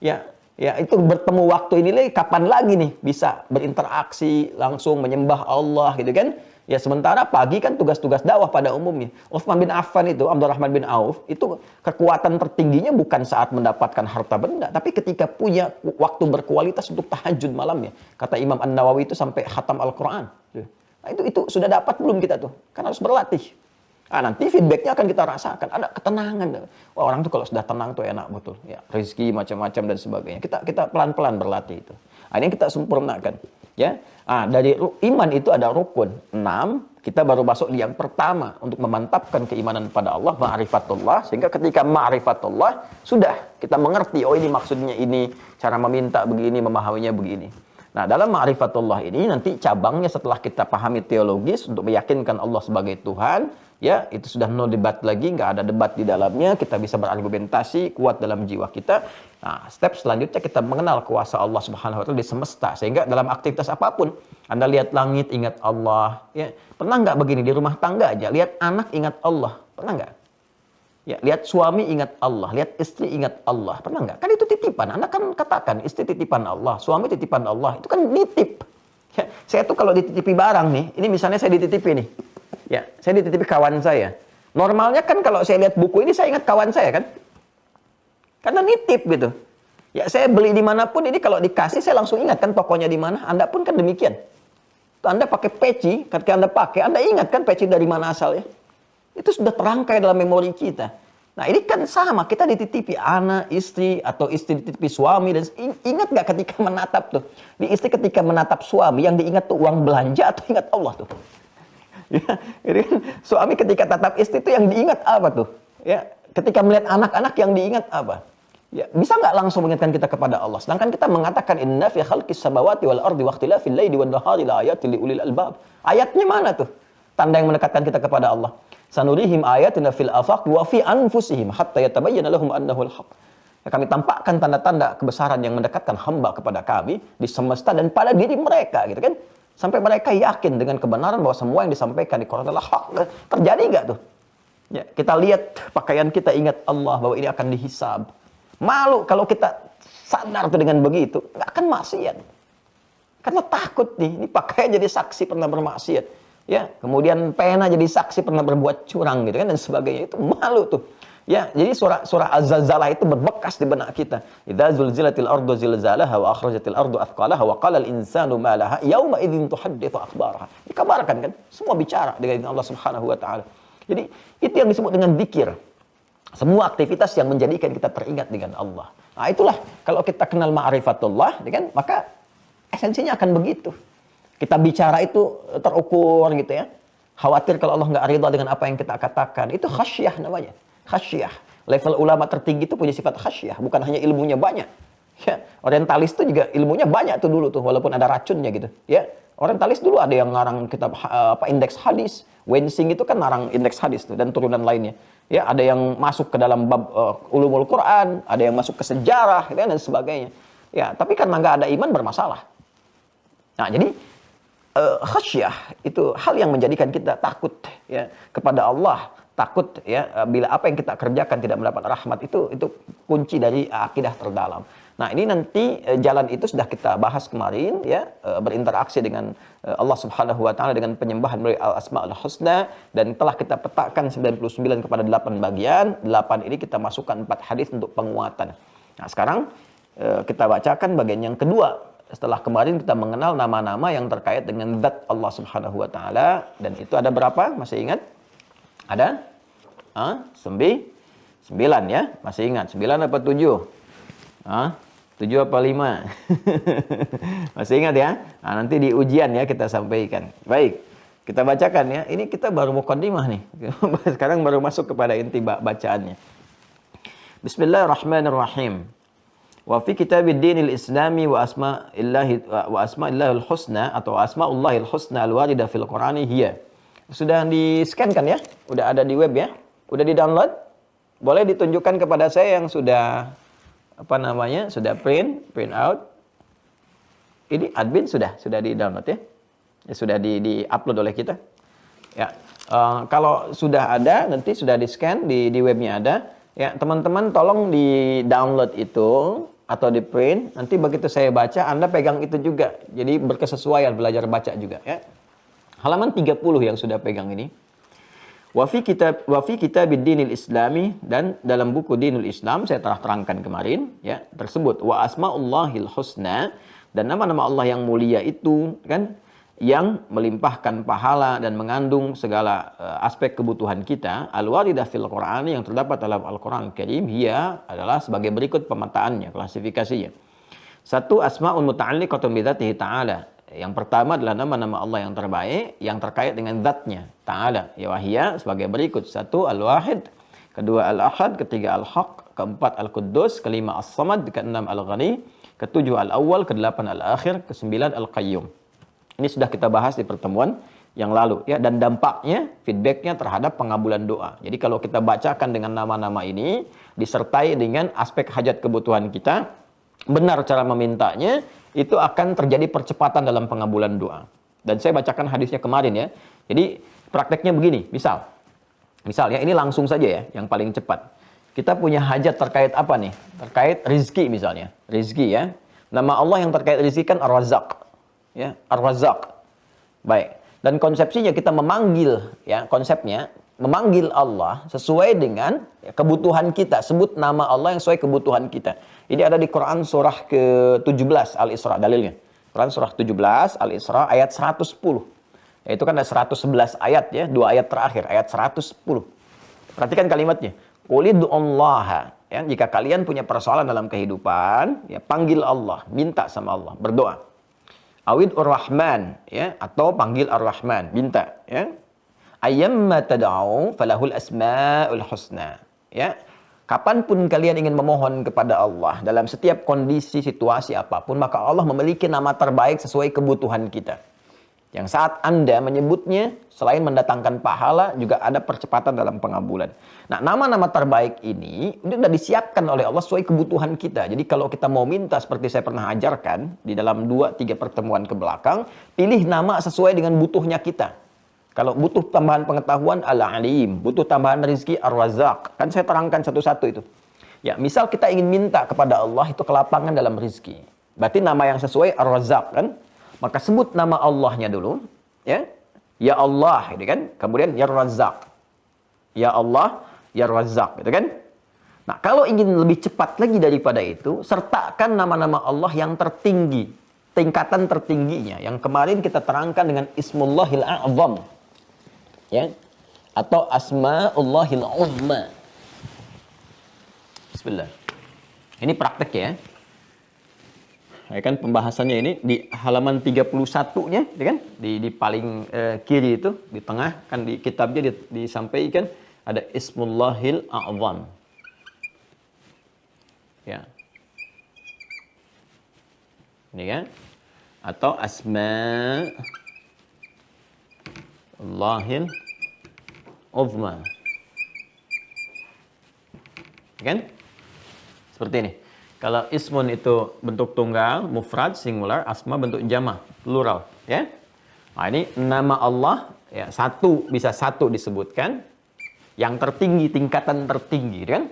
Ya itu bertemu waktu ini kapan lagi nih bisa berinteraksi langsung menyembah Allah gitu kan. Ya sementara pagi kan tugas-tugas dakwah pada umumnya. Utsman bin Affan itu, Abdurrahman bin Auf, itu kekuatan tertingginya bukan saat mendapatkan harta benda, tapi ketika punya waktu berkualitas untuk tahajud malamnya. Kata Imam An-Nawawi itu sampai khatam Al-Quran. Nah itu sudah dapat belum kita tuh? Kan harus berlatih. Nah, nanti feedbacknya akan kita rasakan. Ada ketenangan. Wah, orang tuh kalau sudah tenang tuh enak betul. Ya, rezeki macam-macam dan sebagainya. Kita pelan-pelan berlatih itu. Nah, ini yang kita sempurnakan. Ya, dari iman itu ada rukun 6. Kita baru masuk yang pertama untuk memantapkan keimanan pada Allah, ma'rifatullah. Sehingga ketika ma'rifatullah sudah kita mengerti, oh ini maksudnya ini, cara meminta begini, memahaminya begini. Nah, dalam ma'rifatullah ini nanti cabangnya setelah kita pahami teologis untuk meyakinkan Allah sebagai Tuhan, ya itu sudah no debat lagi, nggak ada debat di dalamnya, kita bisa berargumentasi kuat dalam jiwa kita. Nah, step selanjutnya kita mengenal kuasa Allah Subhanahu wa taala di semesta, sehingga dalam aktivitas apapun, Anda lihat langit ingat Allah, ya. Pernah nggak begini di rumah tangga aja, lihat anak ingat Allah, pernah nggak? Ya, lihat suami ingat Allah, lihat istri ingat Allah, pernah nggak? Kan itu titipan. Anda kan katakan istri titipan Allah, suami titipan Allah, itu kan nitip. Ya, saya tuh kalau dititipi barang nih, ini misalnya saya dititipi nih, ya, saya dititipi kawan saya. Normalnya kan kalau saya lihat buku ini saya ingat kawan saya kan, karena nitip gitu. Ya, saya beli dimanapun ini kalau dikasih saya langsung ingat kan tokonya di mana. Anda pun kan demikian. Anda pakai peci, ketika Anda pakai, Anda ingat kan peci dari mana asalnya. Itu sudah terangkai dalam memori kita. Nah ini kan sama, kita dititipi anak, istri, atau istri dititipi suami. Dan ingat gak ketika menatap tuh? Di istri ketika menatap suami, yang diingat tuh uang belanja atau ingat Allah tuh? Ya, jadi kan, suami ketika tatap istri tuh yang diingat apa tuh? Ya, ketika melihat anak-anak yang diingat apa? Ya, bisa nggak langsung mengingatkan kita kepada Allah? Sedangkan kita mengatakan inna fi khalqis samawati wal ardi wa ikhtilafil laili wan nahari la ayatin li ulil albab. Ayatnya mana tuh? Tanda yang mendekatkan kita kepada Allah. Sanurihim ayatina fil afaq wa fi anfusihim hatta yatabayyana lahum annahu al-haq. Ya, kami tampakkan tanda-tanda kebesaran yang mendekatkan hamba kepada kami di semesta dan pada diri mereka, gitu kan? Sampai mereka yakin dengan kebenaran bahwa semua yang disampaikan di Quran adalah hak. Terjadi nggak tuh? Ya, kita lihat pakaian kita, ingat Allah bahwa ini akan dihisab. Malu kalau kita sadar tuh dengan begitu, nggak akan maksiat. Karena takut nih, ini pakaian jadi saksi pernah bermaksiat. Ya, kemudian pena jadi saksi pernah berbuat curang gitu kan dan sebagainya, itu malu tuh. Ya, jadi surah Az-Zalzalah itu berbekas di benak kita. Idza zulzilatil ardu zilzalaha wa akhrajatil ardu athqalaha wa qala al-insanu ma laha yauma idzin tuhadditsu akhbaraha. Dikabarkan kan, semua bicara dengan Allah Subhanahu wa taala. Jadi, itu yang disebut dengan zikir. Semua aktivitas yang menjadikan kita teringat dengan Allah. Nah, itulah kalau kita kenal ma'rifatullah, kan, maka esensinya akan begitu. Kita bicara itu terukur gitu ya. Khawatir kalau Allah nggak ridha dengan apa yang kita katakan. Itu khasyah namanya. Khasyah. Level ulama tertinggi itu punya sifat khasyah. Bukan hanya ilmunya banyak. Ya, orientalis itu juga ilmunya banyak tuh dulu tuh, walaupun ada racunnya gitu. Ya, orientalis dulu ada yang ngarang kitab indeks hadis. Wensing itu kan ngarang indeks hadis tuh dan turunan lainnya. Ya, ada yang masuk ke dalam bab ulumul Quran, ada yang masuk ke sejarah gitu, dan sebagainya. Ya, tapi karena nggak ada iman bermasalah. Nah, jadi khasyah itu hal yang menjadikan kita takut ya kepada Allah, takut ya bila apa yang kita kerjakan tidak mendapat rahmat, itu kunci dari akidah terdalam. Nah, ini nanti jalan itu sudah kita bahas kemarin ya, berinteraksi dengan Allah Subhanahu wa taala dengan penyembahan melalui Al-Asmaul Husna, dan telah kita petakan 99 kepada 8 bagian. 8 ini kita masukkan 4 hadis untuk penguatan. Nah, sekarang kita bacakan bagian yang kedua. Setelah kemarin kita mengenal nama-nama yang terkait dengan zat Allah Subhanahu wa taala, dan itu ada berapa? Masih ingat? Ada? 9 ya? Masih ingat? 9 apa 7? 7 apa 5? Masih ingat ya? Nah, nanti di ujian ya kita sampaikan. Baik, kita bacakan ya. Ini kita baru muqaddimah nih. Sekarang baru masuk kepada inti bacaannya. Bismillahirrahmanirrahim. Wa fi kitabid dinil islami wa asma'illahil husna atau asma'ullahil husna al-warida fil qur'ani hiya. Sudah di-scan kan ya? Udah ada di web ya? Udah di-download? Boleh ditunjukkan kepada saya yang sudah sudah print out. Ini admin sudah di-download ya? Ya, sudah di-upload oleh kita. Ya, kalau sudah ada, nanti sudah di-scan di webnya ada. Ya, teman-teman tolong di-download itu atau di-print. Nanti begitu saya baca, Anda pegang itu juga. Jadi berkesesuaian belajar baca juga ya. Halaman 30 yang sudah pegang ini. Wa fi kitabid dinil islami, dan dalam buku Dinul Islam saya telah terangkan kemarin ya, tersebut wa asmaullahil husna, dan nama-nama Allah yang mulia itu kan yang melimpahkan pahala dan mengandung segala aspek kebutuhan kita, al-waridah fil Qur'ani, yang terdapat dalam Al-Qur'an Karim, hiya adalah sebagai berikut pemetaannya, klasifikasinya. 1, asmaul muta'alliqatun bi dzatihi ta'ala. Yang pertama adalah nama-nama Allah yang terbaik yang terkait dengan zatnya ta'ala. Ya, wahiyya sebagai berikut. 1, al-wahid. 2, al-ahad. 3, al-haq. 4, al-quddus. 5, as-samad. 6, al-ghani. 7, al-awwal. 8, al-akhir. 9, al-qayyum. Ini sudah kita bahas di pertemuan yang lalu ya, dan dampaknya, feedbacknya terhadap pengabulan doa. Jadi kalau kita bacakan dengan nama-nama ini disertai dengan aspek hajat kebutuhan kita, benar cara memintanya, itu akan terjadi percepatan dalam pengabulan doa. Dan saya bacakan hadisnya kemarin ya. Jadi prakteknya begini, misal ya, ini langsung saja ya, yang paling cepat. Kita punya hajat terkait apa nih? Terkait rizki misalnya. Rizki ya. Nama Allah yang terkait rizki kan Ar-Razzaq. Ya, Ar-Razzaq. Baik. Dan konsepsinya kita memanggil ya, konsepnya memanggil Allah sesuai dengan kebutuhan kita. Sebut nama Allah yang sesuai kebutuhan kita. Ini ada di Quran surah ke-17 Al-Isra dalilnya. Quran surah 17 Al-Isra ayat 110. Yaitu kan ada 111 ayat ya, 2 ayat terakhir, ayat 110. Perhatikan kalimatnya. Qulid'ullaha. Ya, jika kalian punya persoalan dalam kehidupan, ya panggil Allah, minta sama Allah, berdoa. Awid Ar-Rahman ya, atau panggil Ar-Rahman, minta ya. Ayyamma tad'u falahul asmaul husna. Ya. Kapanpun kalian ingin memohon kepada Allah dalam setiap kondisi, situasi apapun, maka Allah memiliki nama terbaik sesuai kebutuhan kita. Yang saat Anda menyebutnya, selain mendatangkan pahala, juga ada percepatan dalam pengabulan. Nah, nama-nama terbaik ini sudah disiapkan oleh Allah sesuai kebutuhan kita. Jadi kalau kita mau minta, seperti saya pernah ajarkan di dalam 2-3 pertemuan ke belakang, pilih nama sesuai dengan butuhnya kita. Kalau butuh tambahan pengetahuan, Al-Alim. Butuh tambahan rezeki, Ar-Razzaq. Kan saya terangkan satu-satu itu. Ya, misal kita ingin minta kepada Allah itu kelapangan dalam rezeki. Berarti nama yang sesuai Ar-Razzaq kan? Maka sebut nama Allahnya dulu, ya. Ya Allah, gitu kan? Kemudian Ya Razzaq. Ya Allah, Ya Razzaq, gitu kan? Nah, kalau ingin lebih cepat lagi daripada itu, sertakan nama-nama Allah yang tertinggi, tingkatan tertingginya, yang kemarin kita terangkan dengan Ismullahil A'zam, ya, atau Asma'ullahil Uzma. Bismillah. Ini praktek ya. Ya kan pembahasannya ini di halaman 31-nya, ya kan? Di paling kiri itu, di tengah kan di kitabnya disampaikan ada Ismullahil A'zam. Ya. Ini kan? Atau Asma'ullahil Uzma. Ya kan? Seperti ini. Kalau ismun itu bentuk tunggal, mufrad, singular, asma bentuk jama, plural, ya. Nah, ini nama Allah ya bisa satu disebutkan, yang tertinggi, tingkatan tertinggi, kan?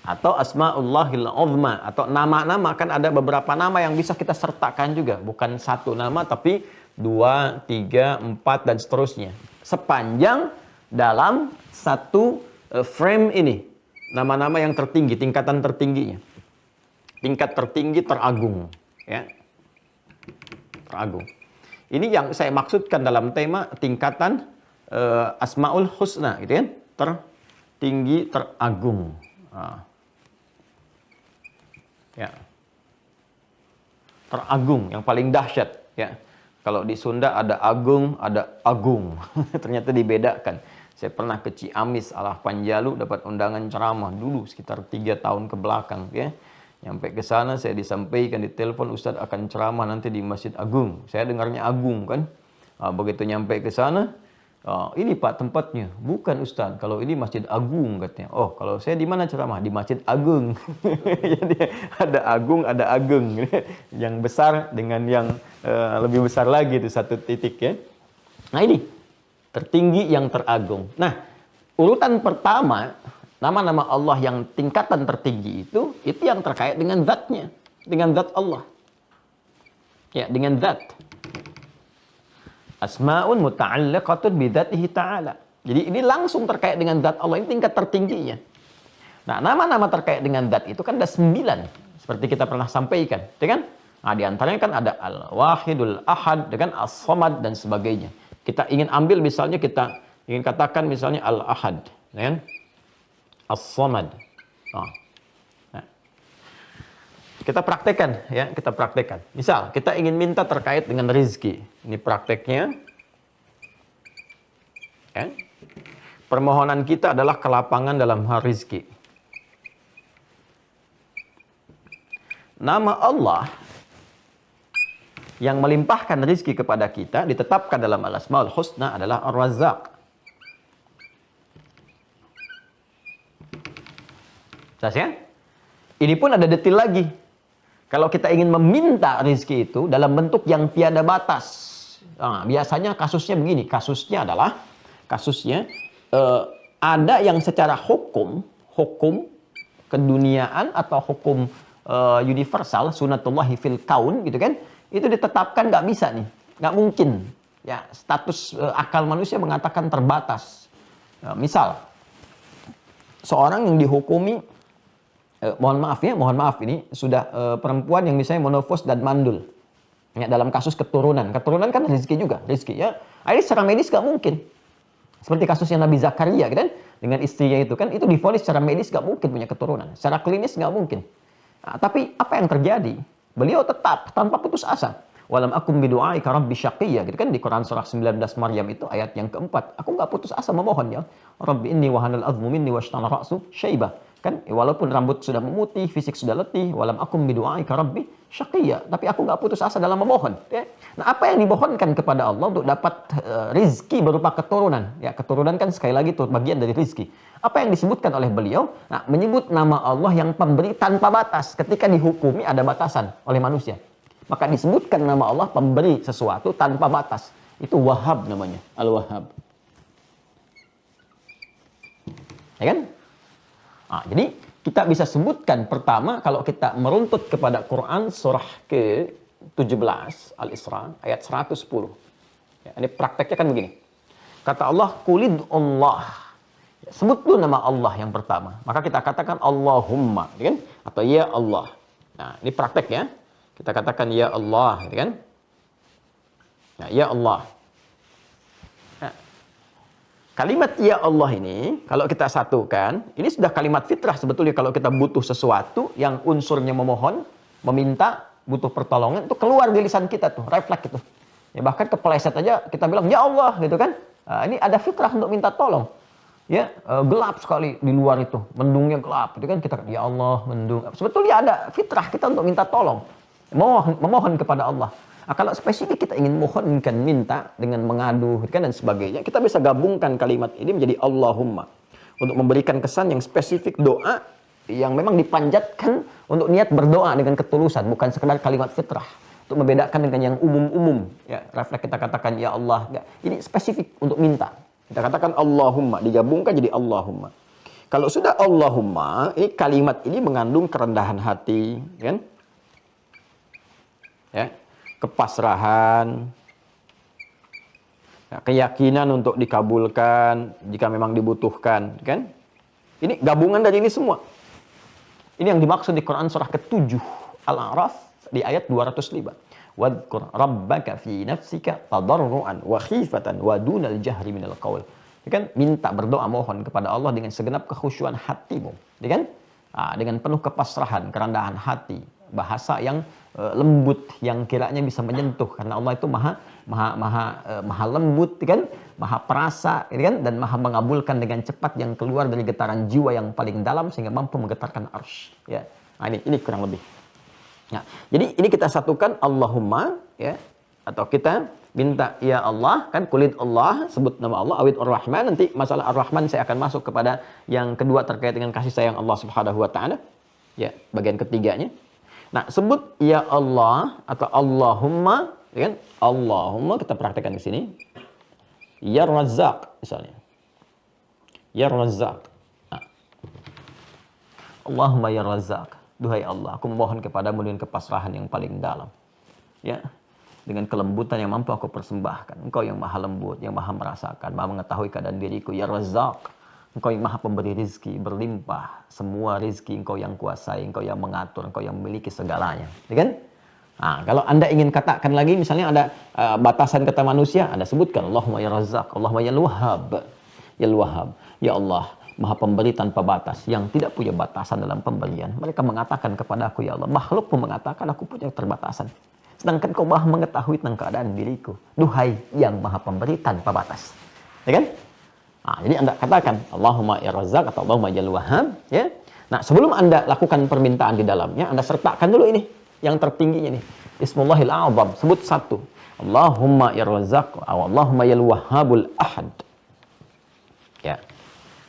Atau Asmaullahil Uzma, atau nama-nama, kan ada beberapa nama yang bisa kita sertakan juga, bukan satu nama tapi 2, 3, 4 dan seterusnya. Sepanjang dalam satu frame ini, nama-nama yang tertinggi, tingkatan tertingginya. Tingkat tertinggi teragung, ya, teragung. Ini yang saya maksudkan dalam tema tingkatan Asmaul Husna, gitu kan? Tertinggi, teragung. Nah. Ya, teragung, yang paling dahsyat, ya. Kalau di Sunda ada agung, ada agung. Ternyata dibedakan. Saya pernah ke Ciamis, Alah Panjalu, dapat undangan ceramah dulu sekitar 3 tahun ke belakang, ya. Nyampe ke sana saya disampaikan di telepon, Ustadz akan ceramah nanti di Masjid Agung. Saya dengarnya Agung kan. Begitu nyampe ke sana, ini Pak tempatnya. Bukan Ustadz, kalau ini Masjid Agung katanya. Oh, kalau saya di mana ceramah? Di Masjid Agung. Jadi ada Agung, ada Agung. Yang besar dengan yang lebih besar lagi itu satu titik ya. Nah ini tertinggi yang teragung. Nah, urutan pertama nama-nama Allah yang tingkatan tertinggi itu yang terkait dengan zatnya, dengan zat Allah. Ya, dengan zat. Asma'un muta'alliqatun bidzatihi ta'ala. Jadi ini langsung terkait dengan zat Allah, ini tingkat tertingginya. Nah, nama-nama terkait dengan zat itu kan ada 9, seperti kita pernah sampaikan, ya kan? Nah, di antaranya kan ada Al-Wahidul Ahad, dengan As-Samad dan sebagainya. Kita ingin ambil misalnya, kita ingin katakan misalnya Al-Ahad, ya kan? As-Samad. Nah, kita praktekkan ya, kita praktekkan. Misal kita ingin minta terkait dengan rezeki. Ini prakteknya. Ya. Permohonan kita adalah kelapangan dalam hal rezeki. Nama Allah yang melimpahkan rezeki kepada kita ditetapkan dalam Al-Asmaul Husna adalah Ar-Razzaq. Jelas ya? Ini pun ada detil lagi. Kalau kita ingin meminta rezeki itu dalam bentuk yang tiada batas. Nah, biasanya kasusnya begini. Kasusnya adalah, ada yang secara hukum keduniaan atau hukum universal, sunatullahi fil kaun, gitu kan. Itu ditetapkan nggak bisa nih. Nggak mungkin. Ya, status akal manusia mengatakan terbatas. Misal, seorang yang dihukumi, mohon maaf ini sudah perempuan yang misalnya monofos dan mandul. Ya, dalam kasus keturunan kan rezeki juga, rezeki ya. Ini secara medis gak mungkin. Seperti kasusnya Nabi Zakaria kan, dengan istrinya itu kan, itu divonis secara medis gak mungkin punya keturunan. Secara klinis gak mungkin. Nah, tapi apa yang terjadi? Beliau tetap tanpa putus asa. Walam akum bidu'aika rabbi syaqiyya, gitu kan, di Quran surah 19 Maryam itu ayat yang keempat. Aku nggak putus asa memohon ya. Rabbi inni wahanal azmu minni washtana ra'su syaibah. Kan walaupun rambut sudah memutih, fisik sudah letih, walam akum bidu'aika rabbi syaqiyya, tapi aku nggak putus asa dalam memohon. Ya. Nah, apa yang dimohonkan kepada Allah untuk dapat rizki berupa keturunan? Ya, keturunan kan sekali lagi itu bagian dari rizki. Apa yang disebutkan oleh beliau? Nah, menyebut nama Allah yang pemberi tanpa batas. Ketika dihukumi ada batasan oleh manusia, maka disebutkan nama Allah pemberi sesuatu tanpa batas. Itu Wahhab namanya, Al-Wahhab. Ya kan? Nah, jadi kita bisa sebutkan pertama kalau kita meruntut kepada Quran surah ke-17 Al-Isra ayat 110. Ya, ini prakteknya kan begini. Kata Allah, "Qulid Allah." Ya, sebut dulu nama Allah yang pertama. Maka kita katakan Allahumma, ya kan? Atau ya Allah. Nah, ini prakteknya. Kita katakan ya Allah, ya kan? Nah, ya Allah. Kalimat ya Allah ini, kalau kita satukan, ini sudah kalimat fitrah sebetulnya kalau kita butuh sesuatu yang unsurnya memohon, meminta, butuh pertolongan, itu keluar di lisan kita tuh, refleks itu. Ya, bahkan kepeleset aja kita bilang, ya Allah, gitu kan. Nah, ini ada fitrah untuk minta tolong. Ya, gelap sekali di luar itu, mendungnya gelap, itu kan kita, ya Allah, mendung. Sebetulnya ada fitrah kita untuk minta tolong, memohon kepada Allah. Nah, kalau spesifik kita ingin mohonkan, minta dengan mengadu kan dan sebagainya, kita bisa gabungkan kalimat ini menjadi Allahumma untuk memberikan kesan yang spesifik doa yang memang dipanjatkan untuk niat berdoa dengan ketulusan, bukan sekedar kalimat fitrah. Untuk membedakan dengan yang umum-umum, ya refleks kita katakan ya Allah, ya, ini spesifik untuk minta. Kita katakan Allahumma, digabungkan jadi Allahumma. Kalau sudah Allahumma, ini kalimat ini mengandung kerendahan hati, kan? Ya. Kepasrahan, ya, keyakinan untuk dikabulkan jika memang dibutuhkan, kan? Ini gabungan dari ini semua. Ini yang dimaksud di Quran surah ke-7 Al-A'raf di ayat 205. Wadhkur rabbaka fi nafsika tadarruan wa khifatan wa dunal jahri minal qaul. Ya kan? Minta berdoa mohon kepada Allah dengan segenap kekhusyuan hatimu, ya kan? Dengan penuh kepasrahan, kerendahan hati, bahasa yang lembut yang kiranya bisa menyentuh karena Allah itu maha lembut kan, maha perasa kan, dan maha mengabulkan dengan cepat yang keluar dari getaran jiwa yang paling dalam sehingga mampu menggetarkan arsy, ya. Nah, ini kurang lebih. Nah, jadi ini kita satukan Allahumma, ya, atau kita minta ya Allah, kan kulid Allah, sebut nama Allah, awid ar-Rahman. Nanti masalah ar-Rahman saya akan masuk kepada yang kedua terkait dengan kasih sayang Allah Subhanahu wa taala. Ya, bagian ketiganya. Nah, sebut ya Allah atau Allahumma, ya kan? Allahumma kita praktekkan di sini. Ya Razzaq misalnya. Ya Razzaq. Nah. Allahumma ya Razzaq. Duhai Allah, aku memohon kepadamu dengan kepasrahan yang paling dalam. Ya. Dengan kelembutan yang mampu aku persembahkan. Engkau yang maha lembut, yang maha merasakan, maha mengetahui keadaan diriku. Ya Razzaq. Engkau yang maha pemberi rizki, berlimpah. Semua rizki engkau yang kuasai, engkau yang mengatur, engkau yang memiliki segalanya. Ya kan? Nah, kalau Anda ingin katakan lagi, misalnya ada batasan kata manusia, Anda sebutkan Allahumma ya Razzaq, Allahumma ya Wahhab. Ya Wahhab. Ya Allah, maha pemberi tanpa batas, yang tidak punya batasan dalam pemberian. Mereka mengatakan kepada aku, ya Allah, makhluk pun mengatakan aku punya keterbatasan. Sedangkan kau maha mengetahui tentang keadaan diriku. Duhai yang maha pemberi tanpa batas. Ya kan? Nah, jadi Anda katakan Allahumma ya Razzaq atau Allahumma ya Wahhab, ya. Nah, sebelum Anda lakukan permintaan di dalamnya, Anda sertakan dulu ini yang tertingginya nih. Ismullahil A'zam, sebut satu. Allahumma ya Razzaq atau Allahumma ya Wahhabul Ahad. Ya.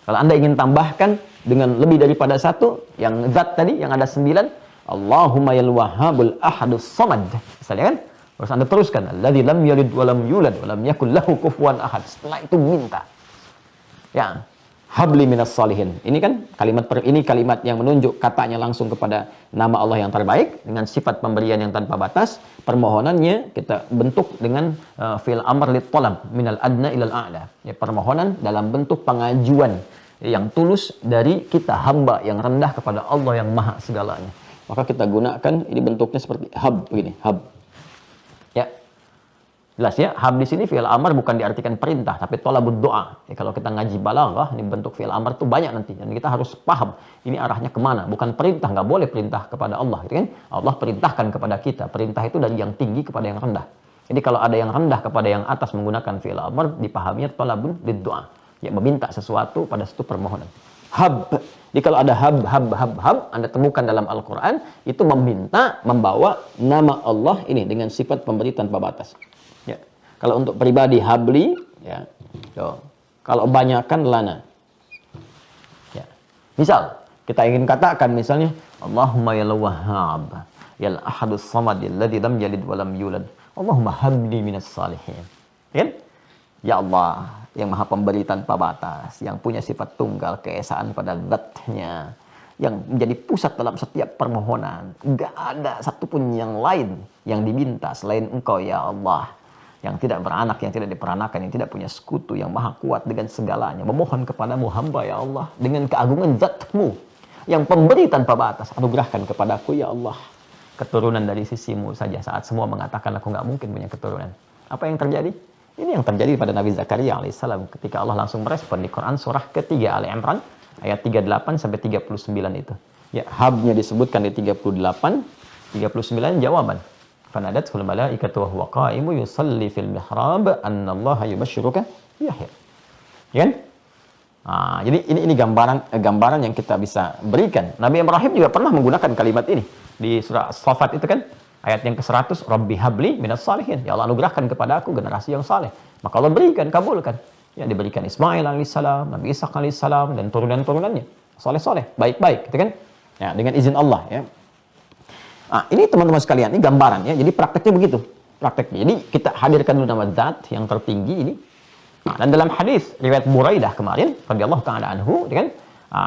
Kalau Anda ingin tambahkan dengan lebih daripada satu, yang zat tadi yang ada 9, Allahumma ya Wahhabul Ahadus Samad. Misalnya kan? Terus Anda teruskan, alladzi lam yalid wa lam yulad wa lam yakul lahu kufuwan ahad. Setelah itu minta. Ya, habli minas salihin. Ini kan ini kalimat yang menunjuk katanya langsung kepada nama Allah yang terbaik dengan sifat pemberian yang tanpa batas. Permohonannya kita bentuk dengan fi'il amr lit talab minal adna ilal a'la. Ya, permohonan dalam bentuk pengajuan yang tulus dari kita hamba yang rendah kepada Allah yang maha segalanya. Maka kita gunakan ini bentuknya seperti hab begini, hab. Ya. Jelas ya, hab di sini fi'il amr bukan diartikan perintah, tapi thalabud doa. Ya, kalau kita ngaji balaghah, ini bentuk fi'il amr itu banyak nanti. Dan kita harus paham, ini arahnya kemana. Bukan perintah, nggak boleh perintah kepada Allah. Gitu kan? Allah perintahkan kepada kita. Perintah itu dari yang tinggi kepada yang rendah. Jadi kalau ada yang rendah kepada yang atas menggunakan fi'il amr, dipahaminya thalabun lid doa. Ya, meminta sesuatu pada satu permohonan. Hab. Jadi kalau ada hab, Anda temukan dalam Al-Quran, itu meminta, membawa nama Allah ini dengan sifat pemberi tanpa batas. Ya. Kalau untuk pribadi, habli, ya. So, kalau banyakan lana. Ya. Misal, kita ingin katakan misalnya, Allahumma ya Wahhab, ya Ahadus Samad, alladzi lam yalid wa lam yulad. Allahumma habli minas salihin. Kan? Ya Allah, yang maha pemberi tanpa batas, yang punya sifat tunggal, keesaan pada zatnya, yang menjadi pusat dalam setiap permohonan. Gak ada satupun yang lain yang diminta selain Engkau, ya Allah. Yang tidak beranak, yang tidak diperanakan, yang tidak punya sekutu, yang maha kuat dengan segalanya. Memohon kepadamu hamba, ya Allah, dengan keagungan zatmu, yang pemberi tanpa batas. Anugerahkan kepadaku, ya Allah, keturunan dari sisimu saja. Saat semua mengatakan aku gak mungkin punya keturunan. Apa yang terjadi? Ini yang terjadi pada Nabi Zakaria alaihissalam ketika Allah langsung merespon di Quran surah ketiga Ali Imran ayat 38 sampai 39 itu. Ya, habnya disebutkan di 38, 39 jawaban. Fanadatul malaikatu wa huwa qa'imu yusalli fil mihrab annallaha yubashshiruka Yahya. Ya kan? Jadi ini gambaran yang kita bisa berikan. Nabi Ibrahim juga pernah menggunakan kalimat ini di surah As-Saffat itu kan. Ayat yang ke-100, Rabbi habli minas salihin. Ya Allah, anugerahkan kepada aku generasi yang saleh. Maka Allah berikan, kabulkan. Ya, diberikan Ismail alaihissalam, Nabi Ishaq alaihissalam, dan turunan-turunannya. Soleh-soleh, baik-baik, gitu kan? Ya, dengan izin Allah, ya. Ini teman-teman sekalian, ini gambaran, ya. Jadi prakteknya begitu. Prakteknya. Jadi kita hadirkan dulu nama zat yang tertinggi ini. Dan dalam hadis riwayat Buraidah kemarin, radhiyallahu ta'ala anhu, gitu kan?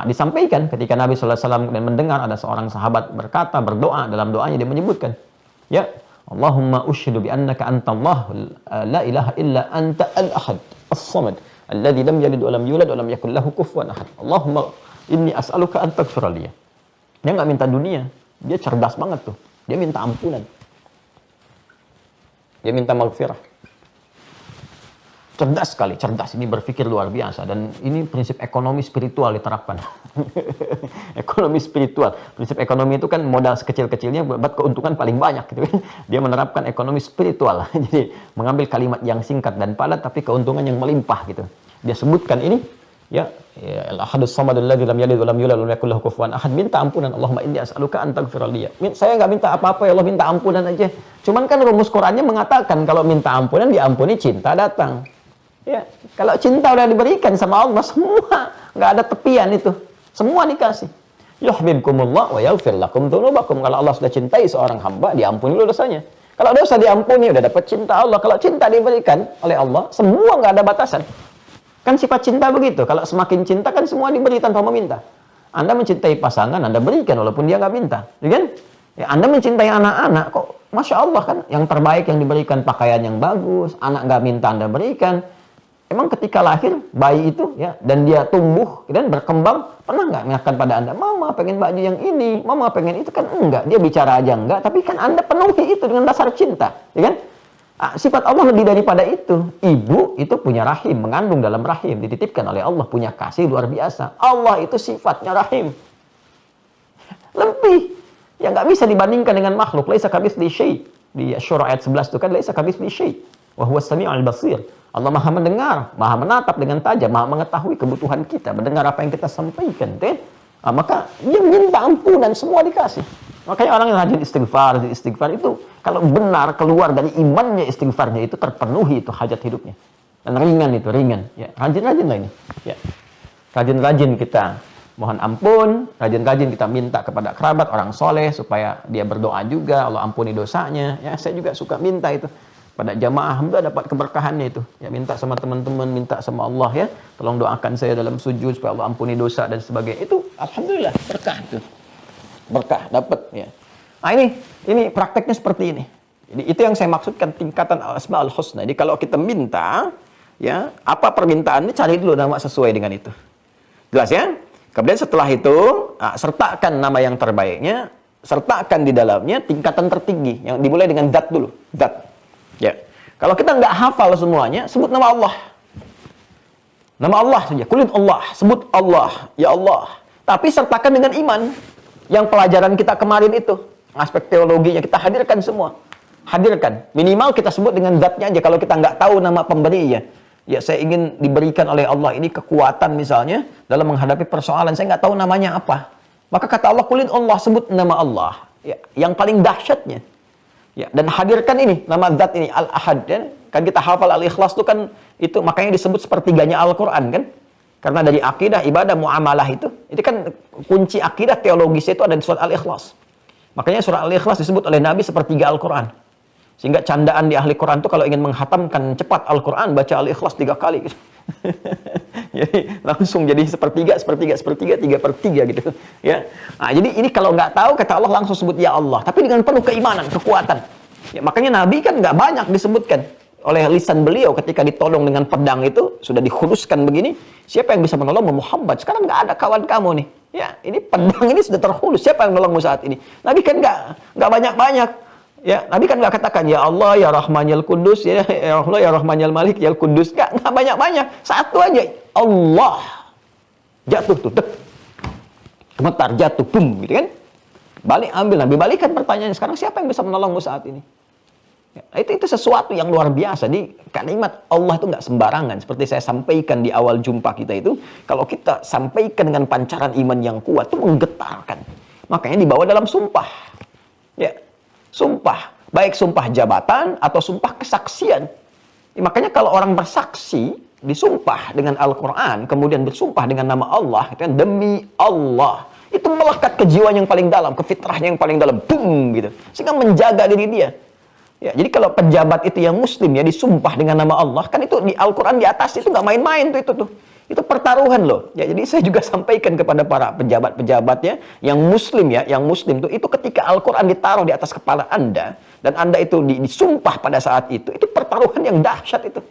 Disampaikan ketika Nabi SAW mendengar ada seorang sahabat berkata, berdoa, dalam doanya dia menyebutkan, ya, Allahumma usyhidu bi annaka antallah la ilaha illa anta al-ahad as-samad alladzi lam yalid wa lam yulad wa lam yakul lahu kufuwan ahad. Allahumma inni as'aluka an taghfir li. Dia enggak minta dunia, dia cerdas banget tuh. Dia minta ampunan. Dia minta maghfirah. Cerdas sekali, cerdas. Ini berpikir luar biasa. Dan ini prinsip ekonomi spiritual diterapkan. Ekonomi spiritual. Prinsip ekonomi itu kan modal sekecil-kecilnya buat keuntungan paling banyak. Gitu kan. Dia menerapkan ekonomi spiritual. Jadi mengambil kalimat yang singkat dan padat, tapi keuntungan yang melimpah. Gitu. Dia sebutkan ini. Ya, Al-Ahadus Samad alladzi lam yalid wa lam yulad wa lam yakul lahu kufuwan ahad. Minta ampunan. Allahumma inni as'aluka an taghfir li. Saya nggak minta apa-apa, ya Allah, minta ampunan aja. Cuman kan rumus Qur'annya mengatakan kalau minta ampunan diampuni, cinta datang. Ya, kalau cinta udah diberikan sama Allah, semua nggak ada tepian itu, semua dikasih. Yuhibbukumullah wa yaghfir lakum dzunubakum. Kalau Allah sudah cintai seorang hamba, diampuni dulu dosanya. Kalau dosa diampuni, udah dapat cinta Allah. Kalau cinta diberikan oleh Allah, semua nggak ada batasan. Kan sifat cinta begitu. Kalau semakin cinta kan semua diberi tanpa meminta. Anda mencintai pasangan, Anda berikan walaupun dia nggak minta, ya kan? Ya, Anda mencintai anak-anak, kok Masya Allah kan, yang terbaik yang diberikan pakaian yang bagus, anak nggak minta Anda berikan. Emang ketika lahir bayi itu ya dan dia tumbuh dan berkembang, pernah nggak mengatakan pada Anda, Mama pengen baju yang ini, Mama pengen itu? Kan enggak, dia bicara aja enggak, tapi kan Anda penuhi itu dengan dasar cinta, ya kan? Sifat Allah lebih daripada itu. Ibu itu punya rahim, mengandung dalam rahim, dititipkan oleh Allah, punya kasih luar biasa. Allah itu sifatnya rahim. Lebih yang nggak bisa dibandingkan dengan makhluk. Laisa kamitslihi syai'. Di Syura ayat 11 itu kan laisa kamitslihi syai'. Wa huwas sami'ul basir. Allah maha mendengar, maha menatap dengan tajam, maha mengetahui kebutuhan kita, mendengar apa yang kita sampaikan. Maka dia minta ampunan, semua dikasih. Makanya orang yang rajin istighfar itu, kalau benar keluar dari imannya istighfarnya itu terpenuhi itu hajat hidupnya. Dan ringan itu, ringan. Ya, rajin-rajin lah ini. Ya. Rajin-rajin kita mohon ampun, rajin-rajin kita minta kepada kerabat, orang soleh, supaya dia berdoa juga, Allah ampuni dosanya. Ya, saya juga suka minta itu. Pada jamaah hamba dapat keberkahannya itu. Ya, minta sama teman-teman, minta sama Allah ya. Tolong doakan saya dalam sujud supaya Allah ampuni dosa dan sebagainya. Itu alhamdulillah berkah itu. Berkah dapat ya. Nah, ini prakteknya seperti ini. Jadi itu yang saya maksudkan tingkatan Asmaul Husna. Jadi kalau kita minta ya, apa permintaannya cari dulu nama sesuai dengan itu. Jelas ya? Kemudian setelah itu sertakan nama yang terbaiknya, sertakan di dalamnya tingkatan tertinggi yang dimulai dengan zat dulu. Zat. Ya, kalau kita nggak hafal semuanya, sebut nama Allah. Nama Allah saja, kulit Allah, sebut Allah, ya Allah. Tapi sertakan dengan iman. Yang pelajaran kita kemarin itu, aspek teologinya kita hadirkan semua. Hadirkan. Minimal kita sebut dengan zatnya aja. Kalau kita nggak tahu nama pemberinya, Ya, saya ingin diberikan oleh Allah ini kekuatan misalnya dalam menghadapi persoalan. Saya nggak tahu namanya apa. Maka kata Allah, kulin Allah, sebut nama Allah. Ya, yang paling dahsyatnya. Ya, dan hadirkan ini, nama zat ini, Al-Ahad. Kan kita hafal Al-Ikhlas itu kan, itu makanya disebut sepertiganya Al-Quran kan. Karena dari akidah, ibadah, muamalah itu kan kunci akidah teologisnya itu ada di surat Al-Ikhlas. Makanya surat Al-Ikhlas disebut oleh Nabi sepertiga Al-Quran. Sehingga candaan di ahli Quran itu kalau ingin menghatamkan cepat Al-Quran, baca Al-Ikhlas 3 kali. Gitu. Jadi langsung jadi sepertiga, 3/3 gitu. Ya. Nah, jadi ini kalau nggak tahu, kata Allah langsung sebut ya Allah. Tapi dengan penuh keimanan, kekuatan. Ya, makanya Nabi kan nggak banyak disebutkan oleh lisan beliau ketika ditolong dengan pedang itu, sudah dikhuluskan begini. Siapa yang bisa menolong Muhammad? Sekarang nggak ada kawan kamu nih. Ya, ini pedang ini sudah terhulus. Siapa yang menolongmu saat ini? Nabi kan nggak banyak-banyak. Ya, Nabi kan nggak katakan ya Allah, ya Rahman, ya Kudus, ya Allah, ya Rahman, ya Malik, ya Kudus. Nggak banyak-banyak. Satu aja, Allah. Jatuh tuh, gemetar, jatuh, bum, gitu kan. Balik, ambil. Nabi balikan pertanyaannya. Sekarang siapa yang bisa menolongmu saat ini? Ya, itu sesuatu yang luar biasa. Di kalimat Allah itu nggak sembarangan. Seperti saya sampaikan di awal jumpa kita itu, kalau kita sampaikan dengan pancaran iman yang kuat, itu menggetarkan. Makanya dibawa dalam sumpah. Ya. Sumpah, baik sumpah jabatan atau sumpah kesaksian. Ya, makanya kalau orang bersaksi, disumpah dengan Al-Quran, kemudian bersumpah dengan nama Allah, itu kan demi Allah. Itu melekat ke jiwa yang paling dalam, ke fitrahnya yang paling dalam, boom, gitu. Sehingga menjaga diri dia. Ya, jadi kalau pejabat itu yang muslim ya disumpah dengan nama Allah, kan itu di Al-Quran di atas itu nggak main-main tuh. Itu pertaruhan loh. Ya, jadi saya juga sampaikan kepada para pejabat-pejabatnya yang muslim ya, yang muslim itu ketika Al-Quran ditaruh di atas kepala Anda dan Anda itu disumpah pada saat itu pertaruhan yang dahsyat itu.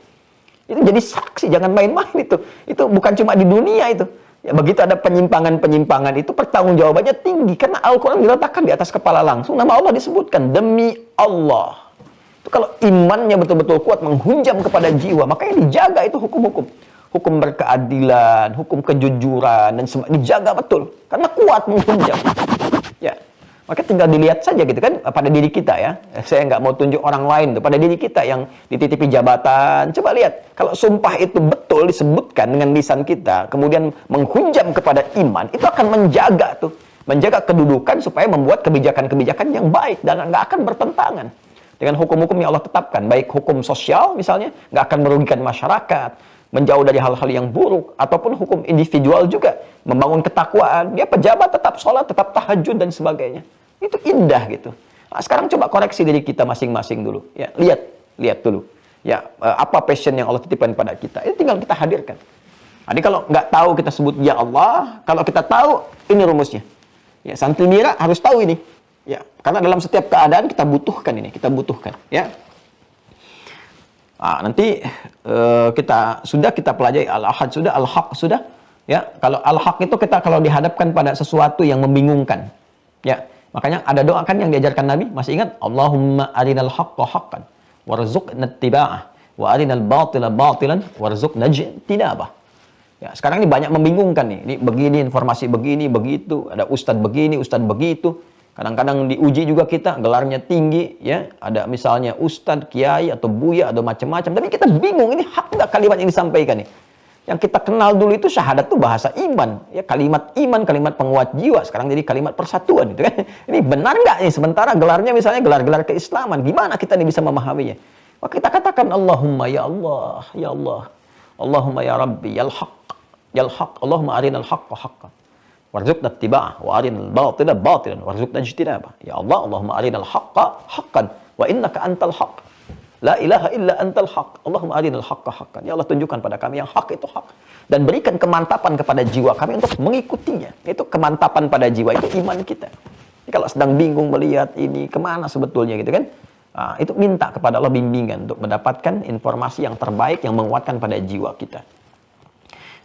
Itu jadi saksi, jangan main-main itu. Itu bukan cuma di dunia itu. Ya, begitu ada penyimpangan-penyimpangan itu pertanggungjawabannya tinggi karena Al-Quran diletakkan di atas kepala langsung, nama Allah disebutkan demi Allah. Itu kalau imannya betul-betul kuat menghunjam kepada jiwa, makanya dijaga itu hukum-hukum. Hukum berkeadilan, hukum kejujuran, dan semua dijaga betul. Karena kuat menghunjam. Ya, maka tinggal dilihat saja gitu kan, pada diri kita ya. Saya nggak mau tunjuk orang lain tuh, pada diri kita yang dititipi jabatan. Coba lihat, kalau sumpah itu betul disebutkan dengan lisan kita, kemudian menghunjam kepada iman, itu akan menjaga kedudukan supaya membuat kebijakan-kebijakan yang baik dan nggak akan bertentangan dengan hukum-hukum yang Allah tetapkan, baik hukum sosial misalnya, nggak akan merugikan masyarakat, menjauh dari hal-hal yang buruk, ataupun hukum individual juga, membangun ketakwaan, dia pejabat tetap sholat, tetap tahajud, dan sebagainya. Itu indah gitu. Nah, sekarang coba koreksi diri kita masing-masing dulu. Ya, lihat dulu. Ya, apa passion yang Allah titipkan pada kita. Ini tinggal kita hadirkan. Jadi kalau nggak tahu kita sebut ya Allah, kalau kita tahu, ini rumusnya. Ya, santri mira harus tahu ini. Ya, karena dalam setiap keadaan kita butuhkan ini, ya. Nah, nanti kita pelajari Al-Ahad sudah, Al-Haq sudah. Ya, kalau Al-Haq itu kita kalau dihadapkan pada sesuatu yang membingungkan. Ya, makanya ada doa kan yang diajarkan Nabi, masih ingat? Allahumma arinal haqqa haqqan warzuqna ittiba'ah wa arinal batila batilan warzuqna ijtinabah. Ya, sekarang ini banyak membingungkan nih. Ini begini informasi begini, begitu, ada ustadz begini, ustadz begitu. Kadang-kadang diuji juga kita, gelarnya tinggi, ya. Ada misalnya ustadz, kiai, atau buya, atau macam-macam. Tapi kita bingung, ini hak nggak kalimat yang disampaikan nih. Yang kita kenal dulu itu syahadat itu bahasa iman. Ya, kalimat iman, kalimat penguat jiwa. Sekarang jadi kalimat persatuan. Gitu kan. Ini benar nggak nih? Sementara gelarnya misalnya gelar-gelar keislaman. Gimana kita nih bisa memahaminya? Maka kita katakan, Allahumma ya Allah, ya Allah. Allahumma ya Rabbi, ya Al-Haq. Allahumma arinal haqqa haqqan warzuqna ittiba'ah wa arinal batila batilan warzuqna ijtinabah. Ya Allah, Allahumma arinal haqqa haqqan wa innaka antal haqq. La ilaha illa antal haqq. Allahumma arinal haqqa haqqan. Ya Allah, tunjukkan pada kami yang hak itu hak dan berikan kemantapan kepada jiwa kami untuk mengikutinya. Itu kemantapan pada jiwa, itu iman kita. Jadi kalau sedang bingung melihat ini kemana sebetulnya gitu kan, itu minta kepada Allah bimbingan untuk mendapatkan informasi yang terbaik yang menguatkan pada jiwa kita.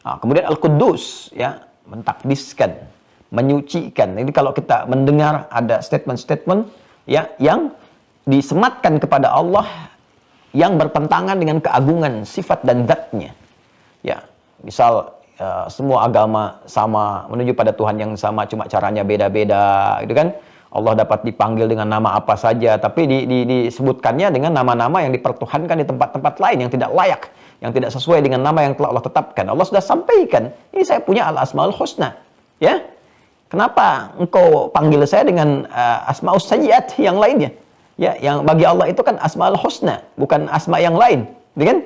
Kemudian Al-Quddus, ya, mentakdiskan, menyucikan. Jadi kalau kita mendengar ada statement-statement ya yang disematkan kepada Allah yang bertentangan dengan keagungan sifat dan zat-Nya. Ya, misal semua agama sama, menuju pada Tuhan yang sama, cuma caranya beda-beda, gitu kan? Allah dapat dipanggil dengan nama apa saja, tapi disebutkannya dengan nama-nama yang dipertuhankan di tempat-tempat lain yang tidak layak, yang tidak sesuai dengan nama yang telah Allah tetapkan. Allah sudah sampaikan, ini saya punya al-asmaul husna. Ya, kenapa engkau panggil saya dengan asmaus sayyiat yang lainnya? Ya, yang bagi Allah itu kan asmaul husna, bukan asma yang lain, gitu kan?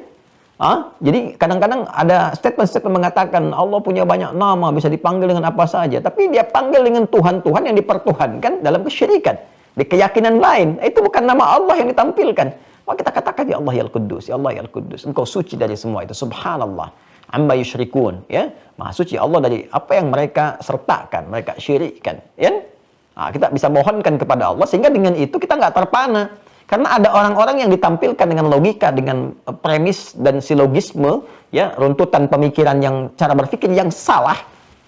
Jadi kadang-kadang ada statement-statement mengatakan Allah punya banyak nama, bisa dipanggil dengan apa saja. Tapi dia panggil dengan Tuhan-Tuhan yang dipertuhankan dalam kesyirikan. Di keyakinan lain. Itu bukan nama Allah yang ditampilkan. Maka kita katakan, ya Allah ya Al-Quddus, ya Allah ya Al-Quddus. Engkau suci dari semua itu. Subhanallah. Amma yusyrikun. Ya? Maha suci Allah dari apa yang mereka sertakan, mereka syirikkan. Ya? Kita bisa mohonkan kepada Allah, sehingga dengan itu kita nggak terpana. Karena ada orang-orang yang ditampilkan dengan logika, dengan premis dan silogisme, ya, runtutan pemikiran yang cara berpikir yang salah,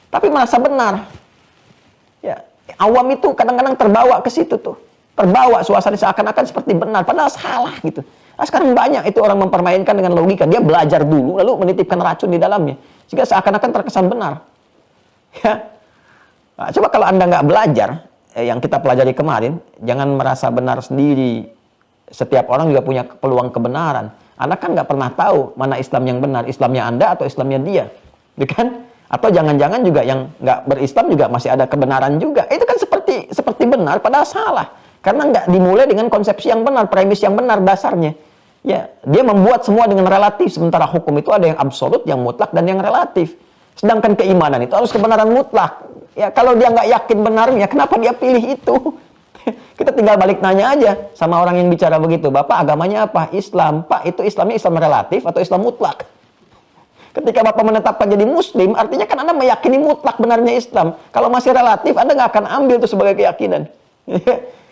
tapi merasa benar. Ya, awam itu kadang-kadang terbawa ke situ tuh, terbawa suasana seakan-akan seperti benar, padahal salah gitu. Nah, sekarang banyak itu orang mempermainkan dengan logika. Dia belajar dulu, lalu menitipkan racun di dalamnya, sehingga seakan-akan terkesan benar. Ya, nah, coba kalau Anda nggak belajar, yang kita pelajari kemarin, jangan merasa benar sendiri. Setiap orang juga punya peluang kebenaran. Anda kan nggak pernah tahu mana Islam yang benar, Islamnya Anda atau Islamnya dia, kan? Atau jangan-jangan juga yang nggak berislam juga masih ada kebenaran juga. Itu kan seperti benar, padahal salah. Karena nggak dimulai dengan konsepsi yang benar, premis yang benar dasarnya. Ya, dia membuat semua dengan relatif. Sementara hukum itu ada yang absolut, yang mutlak, dan yang relatif. Sedangkan keimanan itu harus kebenaran mutlak. Ya, kalau dia nggak yakin benarnya, kenapa dia pilih itu? Kita tinggal balik nanya aja sama orang yang bicara begitu. Bapak agamanya apa? Islam. Pak, itu Islamnya Islam relatif atau Islam mutlak? Ketika Bapak menetapkan jadi Muslim, artinya kan Anda meyakini mutlak benarnya Islam. Kalau masih relatif, Anda nggak akan ambil itu sebagai keyakinan.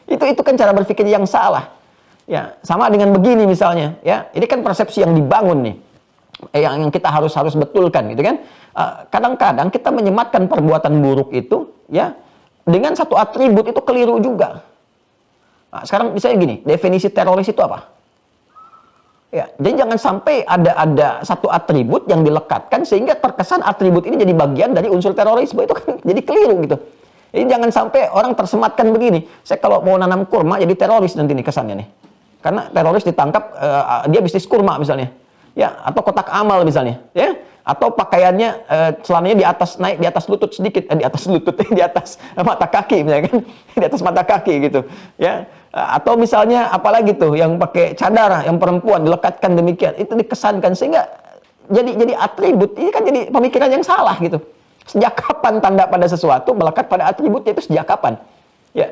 itu kan cara berpikir yang salah. Ya, sama dengan begini misalnya. Ya, ini kan persepsi yang dibangun nih, yang kita harus betulkan, gitu kan? Kadang-kadang kita menyematkan perbuatan buruk itu, ya, dengan satu atribut itu keliru juga. Nah, sekarang misalnya gini, definisi teroris itu apa? Ya, jadi jangan sampai ada satu atribut yang dilekatkan sehingga terkesan atribut ini jadi bagian dari unsur terorisme. Itu kan jadi keliru gitu. Jadi jangan sampai orang tersematkan begini. Saya kalau mau nanam kurma jadi teroris nanti nih kesannya nih. Karena teroris ditangkap, dia bisnis kurma misalnya. Ya, atau kotak amal misalnya, ya. Atau pakaiannya celananya naik di atas lutut sedikit, di atas mata kaki misalnya kan, di atas mata kaki gitu, ya. Atau misalnya apalagi tuh yang pakai cadar, yang perempuan dilekatkan demikian, itu dikesankan sehingga jadi atribut. Ini kan jadi pemikiran yang salah gitu. Sejak kapan tanda pada sesuatu melekat pada atributnya itu sejak kapan? Ya.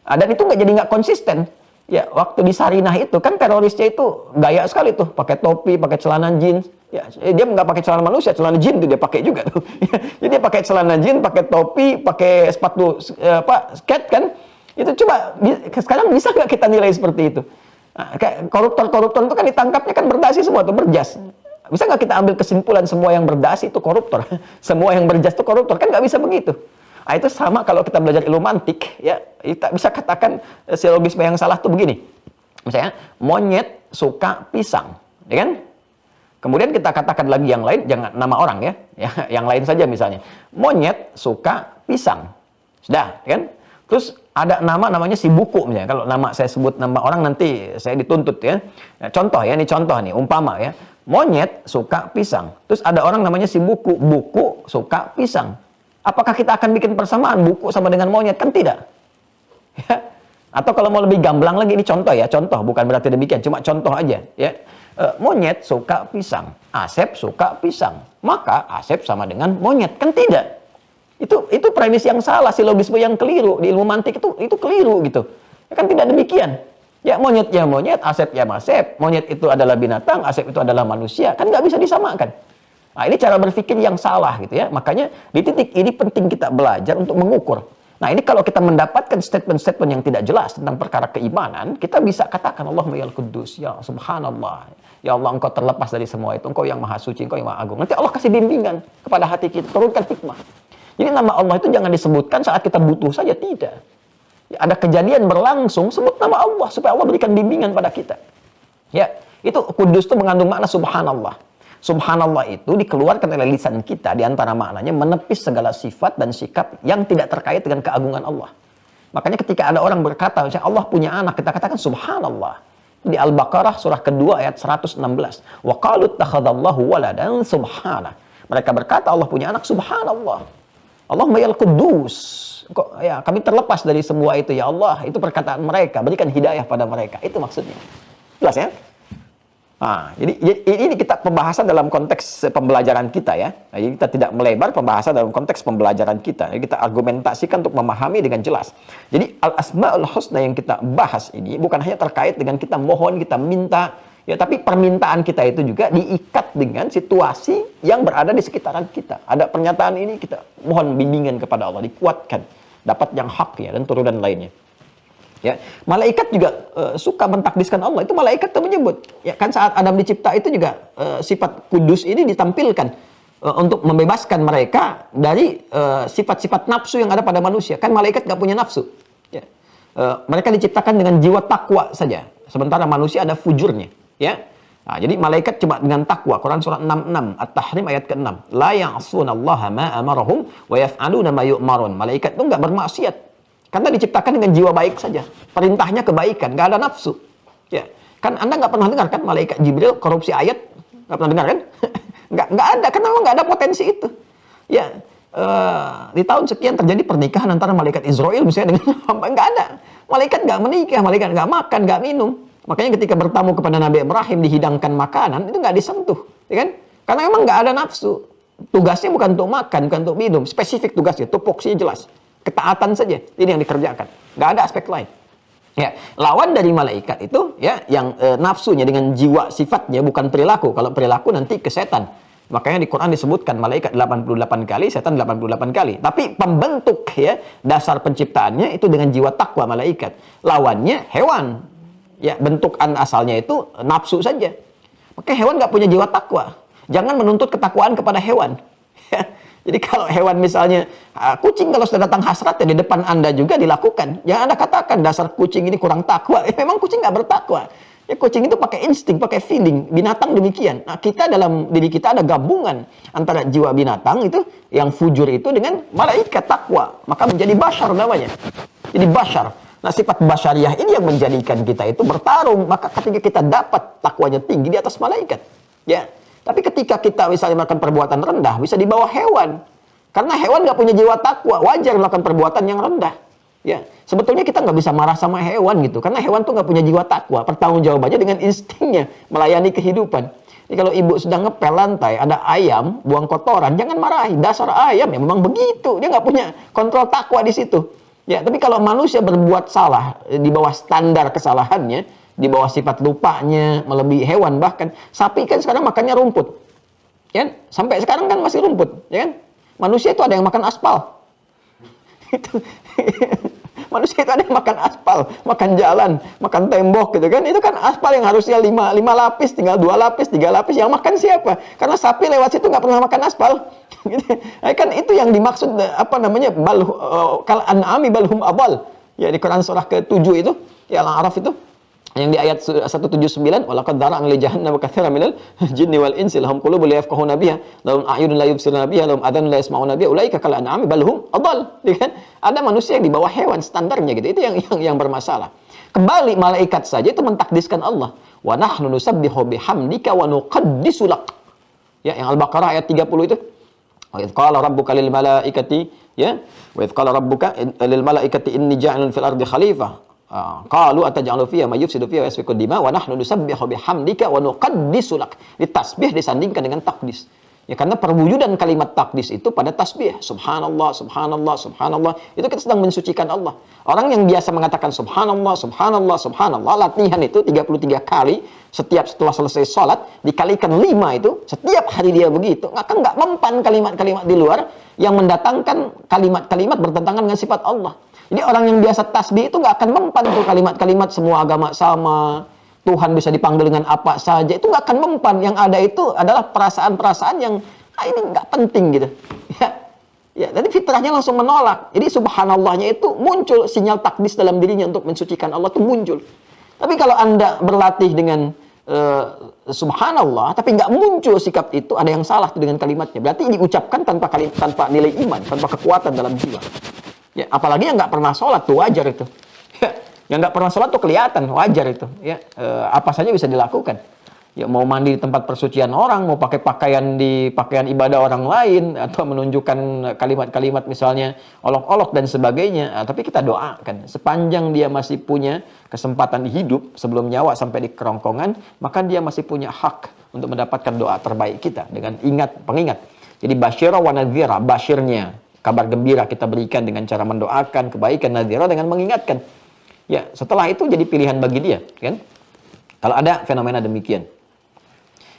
Dan itu nggak konsisten. Ya, waktu di Sarinah itu kan terorisnya itu gaya sekali tuh, pakai topi, pakai celana jeans. Ya, dia nggak pakai celana manusia, celana jin tuh dia pakai juga tuh. Jadi dia pakai celana jin, pakai topi, pakai sepatu skate kan. Itu coba sekarang bisa nggak kita nilai seperti itu? Nah, kayak koruptor itu kan ditangkapnya kan berdasi semua tuh, berjas. Bisa nggak kita ambil kesimpulan semua yang berdasi itu koruptor? Semua yang berjas itu koruptor? Kan nggak bisa begitu. Nah, itu sama kalau kita belajar ilmu mantik, ya, kita bisa katakan silogisme yang salah tuh begini. Misalnya, monyet suka pisang, ya kan? Kemudian kita katakan lagi yang lain, jangan nama orang ya, yang lain saja misalnya. Monyet suka pisang. Sudah, ya kan? Terus ada namanya si buku misalnya. Kalau nama saya sebut nama orang nanti saya dituntut ya. Contoh ya, ini contoh nih, umpama ya. Monyet suka pisang. Terus ada orang namanya si buku suka pisang. Apakah kita akan bikin persamaan buku sama dengan monyet? Kan tidak. Ya. Atau kalau mau lebih gamblang lagi, ini contoh ya, contoh, bukan berarti demikian, cuma contoh aja. Ya. Monyet suka pisang, Asep suka pisang, maka Asep sama dengan monyet. Kan tidak. Itu premis yang salah, silogisme yang keliru. Di ilmu mantik itu keliru gitu. Ya kan tidak demikian. Ya monyet, Asep ya Asep. Monyet itu adalah binatang, Asep itu adalah manusia. Kan nggak bisa disamakan. Nah, ini cara berpikir yang salah gitu ya. Makanya di titik ini penting kita belajar untuk mengukur. Nah, ini kalau kita mendapatkan statement-statement yang tidak jelas tentang perkara keimanan, kita bisa katakan Allahumma ya Al-Quddus, ya Subhanallah. Ya Allah, Engkau terlepas dari semua itu. Engkau yang Maha Suci, Engkau yang Maha Agung. Nanti Allah kasih bimbingan kepada hati kita, turunkan hikmah. Jadi nama Allah itu jangan disebutkan saat kita butuh saja, tidak. Ya, ada kejadian berlangsung, sebut nama Allah supaya Allah berikan bimbingan pada kita. Ya, itu Kudus itu mengandung makna Subhanallah. Subhanallah itu dikeluarkan oleh lisan kita, di antara maknanya menepis segala sifat dan sikap yang tidak terkait dengan keagungan Allah. Makanya ketika ada orang berkata, misalnya Allah punya anak, kita katakan subhanallah. Di Al-Baqarah surah kedua ayat 116. Wa qalu ittakhadallahu waladan subhanah. Mereka berkata Allah punya anak, subhanallah. Allahumma yal Quddus. Kok ya, kami terlepas dari semua itu ya Allah. Itu perkataan mereka, berikan hidayah pada mereka. Itu maksudnya. Jelas ya? Nah, jadi ini kita pembahasan dalam konteks pembelajaran kita ya. Nah, jadi kita tidak melebar pembahasan dalam konteks pembelajaran kita. Jadi kita argumentasikan untuk memahami dengan jelas. Jadi al-asmaul husna yang kita bahas ini bukan hanya terkait dengan kita mohon, kita minta, ya, tapi permintaan kita itu juga diikat dengan situasi yang berada di sekitaran kita. Ada pernyataan ini, kita mohon bimbingan kepada Allah, dikuatkan, dapat yang hak ya, dan turunan lainnya. Ya, malaikat juga suka mentakdiskan Allah. Itu malaikat itu menyebut. Ya kan saat Adam dicipta itu juga sifat kudus ini ditampilkan untuk membebaskan mereka dari sifat-sifat nafsu yang ada pada manusia. Kan malaikat nggak punya nafsu. Ya. Mereka diciptakan dengan jiwa takwa saja. Sementara manusia ada fujurnya. Ya. Nah, jadi malaikat cuma dengan takwa. Quran surah 66 At-Tahrim ayat ke-6. La ya'sunallaha ma amarahum wa yaf'aluna ma yu'marun. Malaikat itu nggak bermaksiat. Karena diciptakan dengan jiwa baik saja. Perintahnya kebaikan, nggak ada nafsu. Ya, kan Anda nggak pernah dengar kan malaikat Jibril korupsi ayat? Nggak pernah dengar kan? nggak ada, karena memang nggak ada potensi itu. Ya, di tahun sekian terjadi pernikahan antara malaikat Israel misalnya dengan hamba, nggak ada. Malaikat nggak menikah, malaikat nggak makan, nggak minum. Makanya ketika bertamu kepada Nabi Ibrahim dihidangkan makanan, itu nggak disentuh. Ya kan? Karena memang nggak ada nafsu. Tugasnya bukan untuk makan, bukan untuk minum. Spesifik tugasnya, tupoksinya jelas. Ketaatan saja, ini yang dikerjakan. Nggak ada aspek lain. Ya, lawan dari malaikat itu ya yang nafsunya dengan jiwa sifatnya bukan perilaku. Kalau perilaku nanti ke setan. Makanya di Quran disebutkan malaikat 88 kali, setan 88 kali. Tapi pembentuk ya dasar penciptaannya itu dengan jiwa takwa malaikat. Lawannya hewan. Ya, bentukan asalnya itu nafsu saja. Makanya hewan nggak punya jiwa takwa. Jangan menuntut ketakwaan kepada hewan. Jadi kalau hewan misalnya, kucing kalau sudah datang hasrat ya di depan Anda juga dilakukan. Jangan Anda katakan dasar kucing ini kurang takwa. Memang kucing nggak bertakwa. Ya, kucing itu pakai insting, pakai feeling. Binatang demikian. Nah, kita dalam diri kita ada gabungan antara jiwa binatang itu, yang fujur itu dengan malaikat takwa. Maka menjadi bashar namanya. Jadi bashar. Nah, sifat basyariah ini yang menjadikan kita itu bertarung. Maka ketika kita dapat takwanya tinggi di atas malaikat. Ya. Tapi ketika kita misalnya melakukan perbuatan rendah, bisa di bawah hewan. Karena hewan nggak punya jiwa takwa, wajar melakukan perbuatan yang rendah. Ya, sebetulnya kita nggak bisa marah sama hewan gitu, karena hewan tuh nggak punya jiwa takwa. Pertanggungjawabannya dengan instingnya melayani kehidupan. Jadi kalau ibu sedang ngepel lantai, ada ayam buang kotoran, jangan marahi. Dasar ayam ya memang begitu, dia nggak punya kontrol takwa di situ. Ya, tapi kalau manusia berbuat salah di bawah standar kesalahannya, di bawah sifat lupanya, melebihi hewan bahkan. Sapi kan sekarang makannya rumput. Ya kan? Sampai sekarang kan masih rumput, ya kan? Manusia itu ada yang makan aspal. Manusia itu ada yang makan aspal, makan jalan, makan tembok gitu kan. Itu kan aspal yang harusnya 5 lapis, tinggal 2 lapis, 3 lapis. Yang makan siapa? Karena sapi lewat situ nggak pernah makan aspal. Gitu. Kan itu yang dimaksud apa namanya? Kal an'ami balhum adal. Ya di Quran surah ke-7 itu, ya Al-A'raf itu. Yang di ayat 179, walaqad dzara'na li jahannama katsiran minal jinni wal insi lahum qulubun la yafqahuna biha lahum a'yunun la yubsiruna biha lahum adhanun la yasma'una biha ulaika kal an'ami bal hum adall. Kan? Ada manusia yang di bawah hewan standarnya gitu. Itu yang bermasalah. Kembali malaikat saja itu mentakdiskan Allah. Wa nahnu nusabbihu bihamdika wa nuqaddisu lak. Ya, yang Al-Baqarah ayat 30 itu. Wa idz qala rabbuka lil malaikati ya, wa idz qala rabbuka lil malaikati inni ja'ilun fil ardi khalifah. Qalu ataj'alu fiha may yufsidu fiha wa yasfiku dima wa nahnu nusabbihu bihamdika wa nuqaddisu lak. Tasbih disandingkan dengan takdis. Ya karena perwujudan kalimat takdis itu pada tasbih. Subhanallah, subhanallah, subhanallah. Itu kita sedang mensucikan Allah. Orang yang biasa mengatakan subhanallah, subhanallah, subhanallah, latihan itu 33 kali setiap setelah selesai sholat, dikalikan 5 itu, setiap hari dia begitu, akan nggak mempan kalimat-kalimat di luar yang mendatangkan kalimat-kalimat bertentangan dengan sifat Allah. Jadi orang yang biasa tasbih itu nggak akan mempan tuh kalimat-kalimat semua agama sama, Tuhan bisa dipanggil dengan apa saja, itu nggak akan mempan. Yang ada itu adalah perasaan-perasaan yang ini nggak penting gitu. Ya, jadi fitrahnya langsung menolak. Jadi subhanallahnya itu muncul sinyal takdis dalam dirinya untuk mensucikan Allah itu muncul. Tapi kalau Anda berlatih dengan subhanallah, tapi nggak muncul sikap itu, ada yang salah dengan kalimatnya. Berarti diucapkan tanpa nilai iman, tanpa kekuatan dalam jiwa. Ya, apalagi yang nggak pernah sholat tuh wajar itu. Ya, yang nggak pernah sholat tuh kelihatan wajar itu. Ya, apa saja bisa dilakukan. Ya, mau mandi di tempat persucian orang, mau pakai pakaian di pakaian ibadah orang lain, atau menunjukkan kalimat-kalimat misalnya olok-olok dan sebagainya. Tapi kita doakan sepanjang dia masih punya kesempatan hidup sebelum nyawa sampai di kerongkongan, maka dia masih punya hak untuk mendapatkan doa terbaik kita dengan pengingat. Jadi basyira wa nadhira, basyirnya kabar gembira kita berikan dengan cara mendoakan kebaikan, nadhira dengan mengingatkan. Ya, setelah itu jadi pilihan bagi dia, kan? Kalau ada fenomena demikian.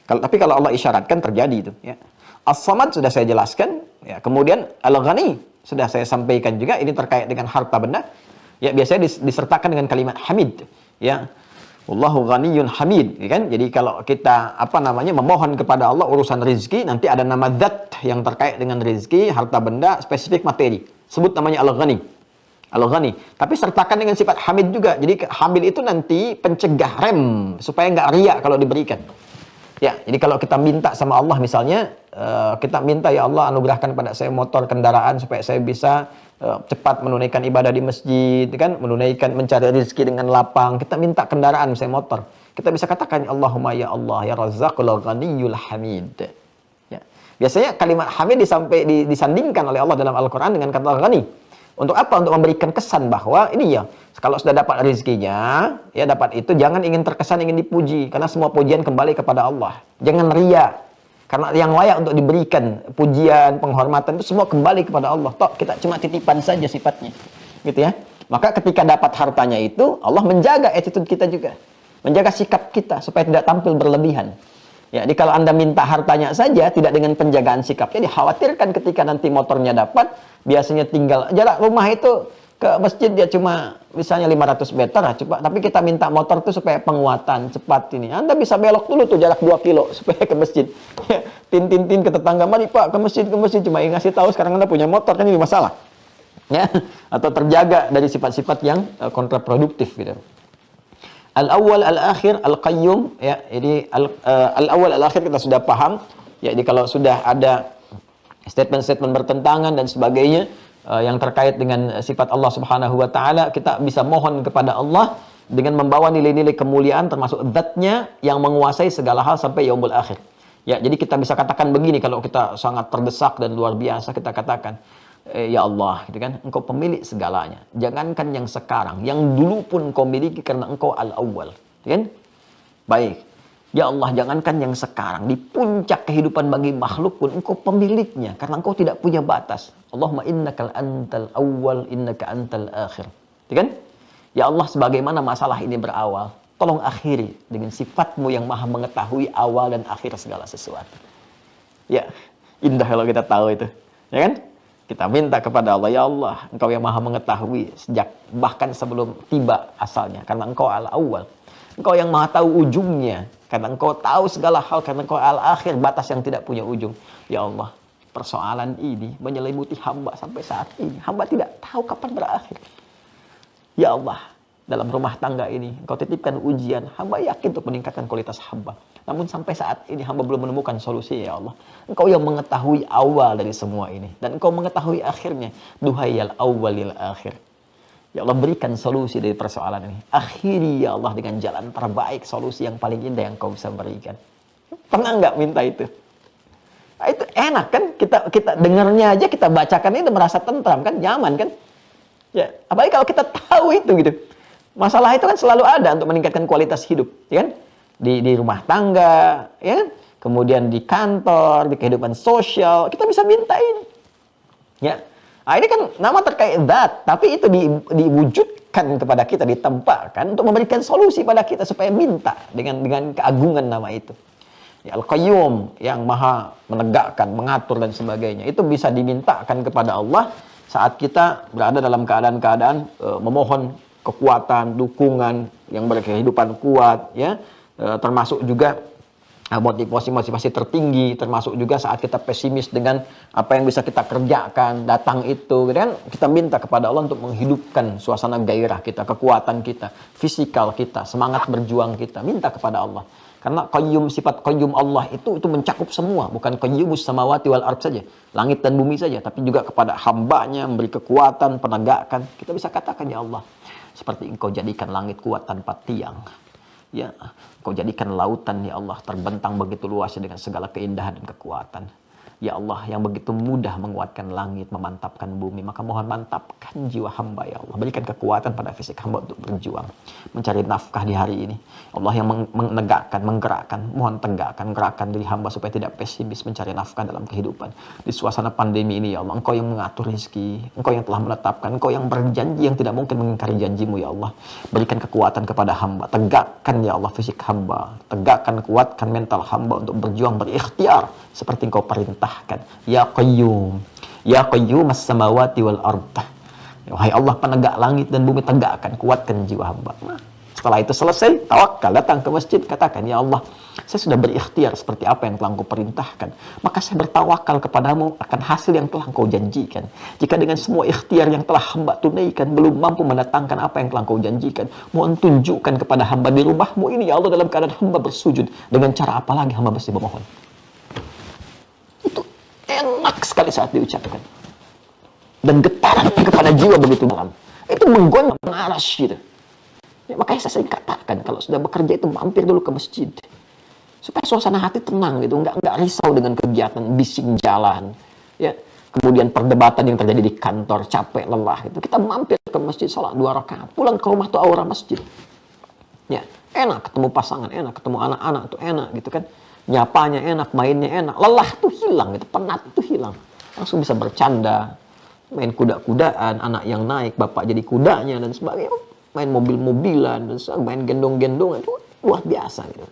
Tapi kalau Allah isyaratkan terjadi itu, ya. As-Samad sudah saya jelaskan, ya. Kemudian Al-Ghani sudah saya sampaikan juga, ini terkait dengan harta benda. Ya, biasanya disertakan dengan kalimat hamid, ya. Wallahu ghaniyyun hamid, ya kan? Jadi kalau kita memohon kepada Allah urusan rezeki, nanti ada nama zat yang terkait dengan rezeki, harta benda, spesifik materi. Sebut namanya Al-Ghani. Al-Ghani. Tapi sertakan dengan sifat hamid juga. Jadi hamid itu nanti pencegah, rem supaya nggak riya kalau diberikan. Ya, jadi kalau kita minta sama Allah misalnya, kita minta, ya Allah anugerahkan pada saya motor kendaraan supaya saya bisa cepat menunaikan ibadah di masjid, kan, mencari rezeki dengan lapang. Kita minta kendaraan, misalnya motor. Kita bisa katakan, Allahumma ya Allah, ya Razzaqul Ghaniyyul Hamid. Ya. Biasanya kalimat hamid disandingkan oleh Allah dalam Al-Quran dengan kata ghani. Untuk apa? Untuk memberikan kesan bahwa ini ya, kalau sudah dapat rezekinya, ya dapat itu, jangan ingin terkesan ingin dipuji, karena semua pujian kembali kepada Allah. Jangan ria, karena yang layak untuk diberikan pujian, penghormatan itu semua kembali kepada Allah. Toh kita cuma titipan saja sifatnya, gitu ya. Maka ketika dapat hartanya itu, Allah menjaga attitude kita juga, menjaga sikap kita supaya tidak tampil berlebihan. Ya, jadi kalau Anda minta hartanya saja, tidak dengan penjagaan sikapnya, dikhawatirkan ketika nanti motornya dapat, biasanya tinggal jarak rumah itu ke masjid dia cuma misalnya 500 meter, coba, tapi kita minta motor itu supaya penguatan cepat ini. Anda bisa belok dulu tuh jarak 2 kilo supaya ke masjid. Ya, tin ke tetangga, mari Pak ke masjid, cuma ingin ngasih tahu sekarang Anda punya motor, kan ini masalah. Ya, atau terjaga dari sifat-sifat yang kontraproduktif gitu. Al-awwal, al-akhir, al-qayyum, ya. Jadi al-awwal, al-akhir kita sudah paham. Ya, jadi kalau sudah ada statement-statement bertentangan dan sebagainya yang terkait dengan sifat Allah Subhanahu wa taala, kita bisa mohon kepada Allah dengan membawa nilai-nilai kemuliaan termasuk zat-Nya yang menguasai segala hal sampai yaumul akhir. Ya, jadi kita bisa katakan begini kalau kita sangat terdesak dan luar biasa, kita katakan, ya Allah, gitu kan, Engkau pemilik segalanya. Jangankan yang sekarang, yang dulu pun Engkau miliki karena Engkau al-awwal, kan? Baik. Ya Allah, jangankan yang sekarang, di puncak kehidupan bagi makhluk pun Engkau pemiliknya karena Engkau tidak punya batas. Allahumma innaka antal awwal, innaka antal akhir. Gitu kan? Ya Allah, sebagaimana masalah ini berawal, tolong akhiri dengan sifat-Mu yang Maha mengetahui awal dan akhir segala sesuatu. Ya, indah kalau kita tahu itu. Ya kan? Kita minta kepada Allah, ya Allah, Engkau yang Maha mengetahui sejak bahkan sebelum tiba asalnya, karena Engkau al-awwal. Engkau yang Maha tahu ujungnya, karena Engkau tahu segala hal, karena Engkau al-akhir, batas yang tidak punya ujung. Ya Allah, persoalan ini menyelimuti hamba sampai saat ini. Hamba tidak tahu kapan berakhir. Ya Allah, dalam rumah tangga ini Engkau titipkan ujian, hamba yakin untuk meningkatkan kualitas hamba. Namun sampai saat ini hamba belum menemukan solusi, ya Allah. Engkau yang mengetahui awal dari semua ini, dan Engkau mengetahui akhirnya. Duhai al-awwalil akhir. Ya Allah, berikan solusi dari persoalan ini. Akhiri ya Allah dengan jalan terbaik, solusi yang paling indah yang Engkau bisa berikan. Pernah nggak minta itu? Nah, itu enak kan? Kita dengarnya aja, kita bacakan itu merasa tentram kan, nyaman kan? Ya, apalagi kalau kita tahu itu gitu. Masalah itu kan selalu ada untuk meningkatkan kualitas hidup, ya kan? Di rumah tangga, ya kan? Kemudian di kantor, di kehidupan sosial, kita bisa minta ini. Ya. Nah, ini kan nama terkait zat, tapi itu diwujudkan kepada kita, ditempatkan untuk memberikan solusi pada kita supaya minta dengan keagungan nama itu. Ya, Al-Qayyum yang Maha menegakkan, mengatur dan sebagainya. Itu bisa dimintakan kepada Allah saat kita berada dalam keadaan-keadaan memohon kekuatan, dukungan yang berkehidupan kuat, ya. Termasuk juga motivasi tertinggi, termasuk juga saat kita pesimis dengan apa yang bisa kita kerjakan, datang itu, gitu kan? Kita minta kepada Allah untuk menghidupkan suasana gairah kita, kekuatan kita, fisikal kita, semangat berjuang kita, minta kepada Allah. Karena sifat qayyum Allah itu mencakup semua, bukan qayyumus samawati wal ard saja, langit dan bumi saja, tapi juga kepada hambanya, memberi kekuatan, penegakan. Kita bisa katakan, ya Allah, seperti Engkau jadikan langit kuat tanpa tiang. Ya, Kau jadikan lautan, ya Allah, terbentang begitu luasnya dengan segala keindahan dan kekuatan. Ya Allah, yang begitu mudah menguatkan langit, memantapkan bumi, maka mohon mantapkan jiwa hamba, ya Allah. Berikan kekuatan pada fisik hamba untuk berjuang, mencari nafkah di hari ini. Allah yang menegakkan, menggerakkan, mohon tegakkan, gerakkan diri hamba supaya tidak pesimis mencari nafkah dalam kehidupan. Di suasana pandemi ini, ya Allah, Engkau yang mengatur rezeki, Engkau yang telah menetapkan, Engkau yang berjanji yang tidak mungkin mengingkari janjimu, ya Allah. Berikan kekuatan kepada hamba, tegakkan, ya Allah, fisik hamba, tegakkan, kuatkan mental hamba untuk berjuang, berikhtiar seperti Engkau perintahkan. Ya Qayyum, Ya Qayyum as-samawati wal ard. Wahai Allah penegak langit dan bumi, tegakkan, kuatkan jiwa hamba. Nah, setelah itu selesai, tawakal, datang ke masjid, katakan, ya Allah, saya sudah berikhtiar seperti apa yang telah Engkau perintahkan, maka saya bertawakal kepadamu akan hasil yang telah Engkau janjikan. Jika dengan semua ikhtiar yang telah hamba tunaikan belum mampu mendatangkan apa yang telah Engkau janjikan, mohon tunjukkan kepada hamba di rumahmu ini, ya Allah, dalam keadaan hamba bersujud, dengan cara apa lagi hamba mesti memohon. Itu enak sekali saat diucapkan, dan getaran kepada jiwa begitu dalam, itu menggoncang arasy gitu. Ya, makanya saya sering katakan, kalau sudah bekerja itu mampir dulu ke masjid, supaya suasana hati tenang gitu, nggak risau dengan kegiatan bising jalan, ya, kemudian perdebatan yang terjadi di kantor, capek lelah itu, kita mampir ke masjid, salat 2 rakaat, pulang ke rumah tuh aura masjid, ya, enak ketemu pasangan, enak ketemu anak-anak tuh enak gitu kan, nyapanya enak, mainnya enak, lelah tuh hilang gitu, penat tuh hilang, langsung bisa bercanda, main kuda-kudaan, anak yang naik, bapak jadi kudanya dan sebagainya, main mobil-mobilan dan main gendong-gendongan, itu luar biasa gitu.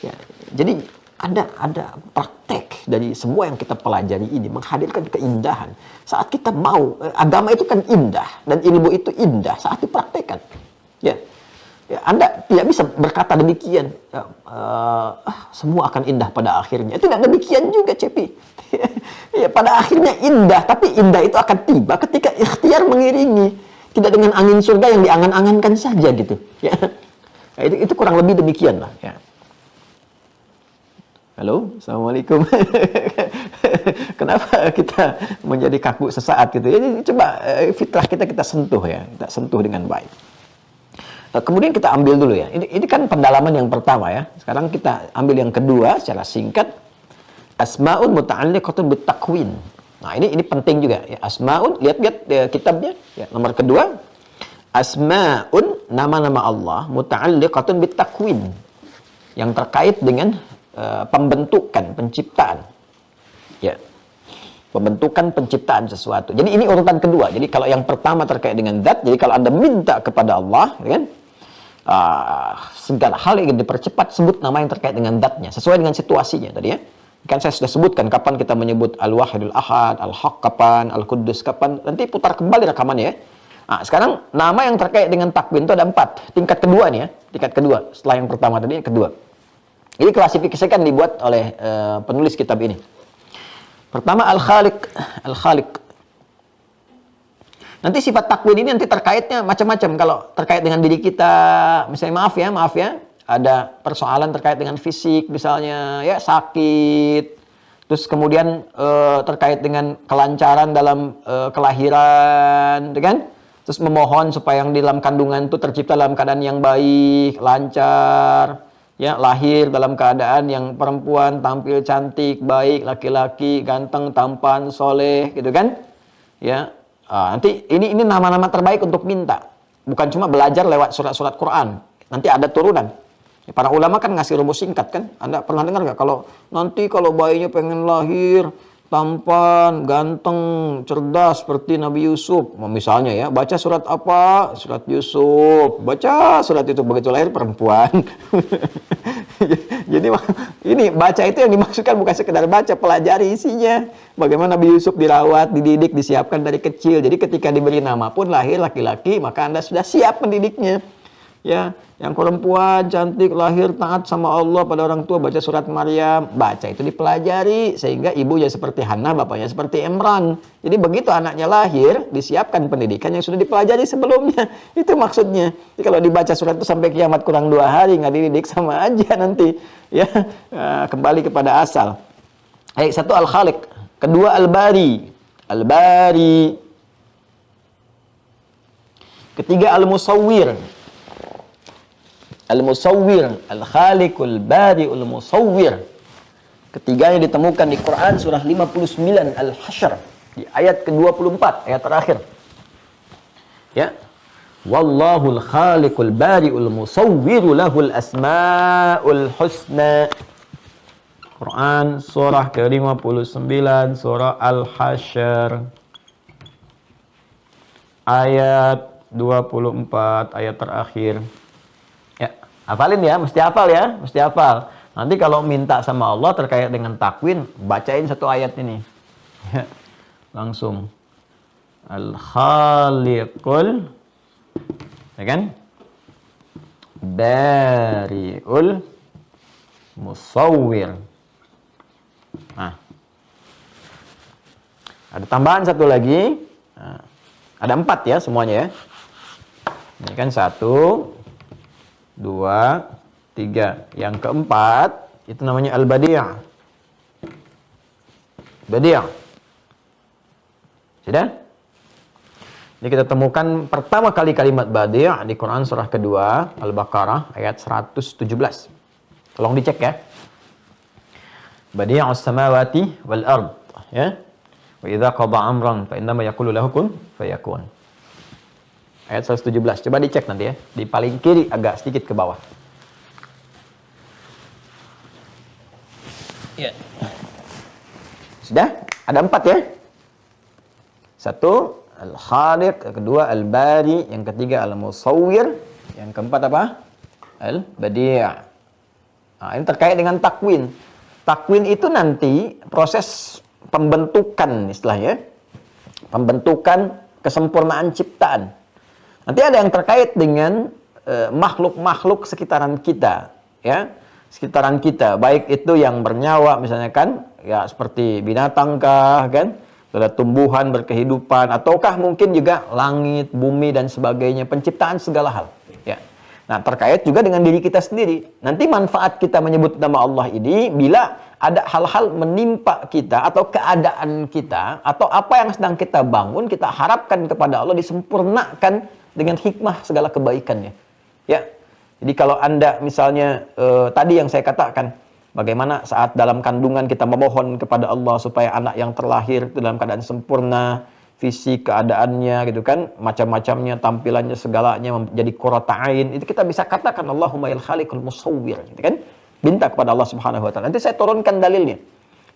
Ya, jadi ada praktek dari semua yang kita pelajari ini menghadirkan keindahan. Saat kita mau, agama itu kan indah dan ilmu itu indah saat dipraktekkan. Ya, Anda tidak bisa berkata demikian, semua akan indah pada akhirnya. Tidak demikian juga, Cepi. Ya, pada akhirnya indah, tapi indah itu akan tiba ketika ikhtiar mengiringi. Tidak dengan angin surga yang diangan-angankan saja gitu. Ya. Nah, itu kurang lebih demikian lah. Ya. Halo, Assalamualaikum. Kenapa kita menjadi kaku sesaat gitu? Jadi coba fitrah kita sentuh ya, kita sentuh dengan baik. Kemudian kita ambil dulu ya. Ini kan pendalaman yang pertama ya. Sekarang kita ambil yang kedua secara singkat. Asma'un muta'alliqatun bitakwin. Nah, ini penting juga ya. Asma'un, lihat kitabnya ya. Nomor kedua, asma'un, nama-nama Allah muta'alliqatun bitakwin, yang terkait dengan pembentukan, penciptaan. Ya. Pembentukan, penciptaan sesuatu. Jadi ini urutan kedua. Jadi kalau yang pertama terkait dengan zat, jadi kalau Anda minta kepada Allah, ya kan? Segala hal yang dipercepat, sebut nama yang terkait dengan zatnya sesuai dengan situasinya tadi ya. Kan saya sudah sebutkan kapan kita menyebut Al-Wahidul Ahad, Al-Haq kapan, Al-Quddus kapan. Nanti putar kembali rekamannya ya. Nah, sekarang nama yang terkait dengan takwin itu ada 4. Tingkat kedua nih ya. Tingkat kedua. Setelah yang pertama tadi, yang kedua. Ini klasifikasikan dibuat oleh penulis kitab ini. Pertama, Al-Khaliq. Al-Khaliq. Nanti sifat takwin ini nanti terkaitnya macam-macam. Kalau terkait dengan diri kita, misalnya maaf ya. Ada persoalan terkait dengan fisik misalnya ya, sakit, terus kemudian terkait dengan kelancaran dalam kelahiran, kan? Terus memohon supaya yang di dalam kandungan itu tercipta dalam keadaan yang baik, lancar, ya, lahir dalam keadaan yang perempuan tampil cantik, baik, laki-laki ganteng, tampan, soleh, gitu kan? Ya, nanti ini nama-nama terbaik untuk minta, bukan cuma belajar lewat surat-surat Quran. Nanti ada turunan. Para ulama kan ngasih rumus singkat kan. Anda pernah dengar nggak kalau bayinya pengen lahir tampan, ganteng, cerdas seperti Nabi Yusuf, misalnya ya, baca surat apa? Surat Yusuf. Baca surat itu, begitu lahir perempuan. Jadi ini baca itu yang dimaksudkan bukan sekedar baca, pelajari isinya. Bagaimana Nabi Yusuf dirawat, dididik, disiapkan dari kecil. Jadi ketika diberi nama pun lahir laki-laki, maka Anda sudah siap mendidiknya. Ya, yang perempuan cantik lahir taat sama Allah pada orang tua baca surat Maryam, baca itu dipelajari sehingga ibu ya seperti Hannah, bapaknya seperti Imran. Jadi begitu anaknya lahir disiapkan pendidikan yang sudah dipelajari sebelumnya. Itu maksudnya. Jadi kalau dibaca surat itu sampai kiamat kurang 2 hari nggak dididik sama aja nanti. Ya, kembali kepada asal. Satu Al-Khaliq, kedua Al-Bari. Al-Bari. Ketiga Al-Musawwir. Al-Musawwir, Al-Khaliqul Bari'ul Musawwir. Ketiganya ditemukan di Quran surah 59 Al-Hasyr di ayat ke-24, ayat terakhir. Ya. Wallahul Khaliqul Bari'ul Musawwir lahul asmaul husna. Quran surah ke-59 surah Al-Hasyr ayat 24, ayat terakhir. Hafalin ya, mesti hafal ya, mesti hafal. Nanti kalau minta sama Allah terkait dengan takwin, bacain satu ayat ini. Ya, langsung. Al-Khaliqul, ya kan? Bari'ul Musawwir. Nah. Ada tambahan satu lagi. Nah, ada 4 ya semuanya ya. Ini kan 1, 2, 3. Yang keempat itu namanya Al-Badi'. Badi'. Sudah? Jadi kita temukan pertama kali kalimat Badi' di Quran surah kedua Al-Baqarah ayat 117. Tolong dicek ya. Badi'us samawati wal ard, ya. Wa idza qada amran fa innama yaqulu lahu kun fayakun. Ayat 117. Coba dicek nanti ya. Di paling kiri agak sedikit ke bawah. Ya. Sudah? Ada 4 ya. 1 Al-Khaliq, yang kedua Al-Bari, yang ketiga Al-Musawwir, yang keempat apa? Al-Badi'. Nah, ini terkait dengan takwin. Takwin itu nanti proses pembentukan istilahnya. Pembentukan kesempurnaan ciptaan. Nanti ada yang terkait dengan makhluk-makhluk sekitaran kita, ya, sekitaran kita, baik itu yang bernyawa, misalnya kan, ya seperti binatang kah, kan, ada tumbuhan berkehidupan, ataukah mungkin juga langit, bumi dan sebagainya, penciptaan segala hal, ya. Nah, terkait juga dengan diri kita sendiri. Nanti manfaat kita menyebut nama Allah ini bila ada hal-hal menimpa kita atau keadaan kita atau apa yang sedang kita bangun, kita harapkan kepada Allah disempurnakan dengan hikmah segala kebaikannya. Ya. Jadi kalau Anda misalnya tadi yang saya katakan, bagaimana saat dalam kandungan kita memohon kepada Allah supaya anak yang terlahir dalam keadaan sempurna, fisik, keadaannya gitu kan, macam-macamnya, tampilannya, segalanya menjadi qurrata ain, itu kita bisa katakan Allahumma yal khaliqul musawwir, gitu kan? Minta kepada Allah Subhanahu wa taala. Nanti saya turunkan dalilnya.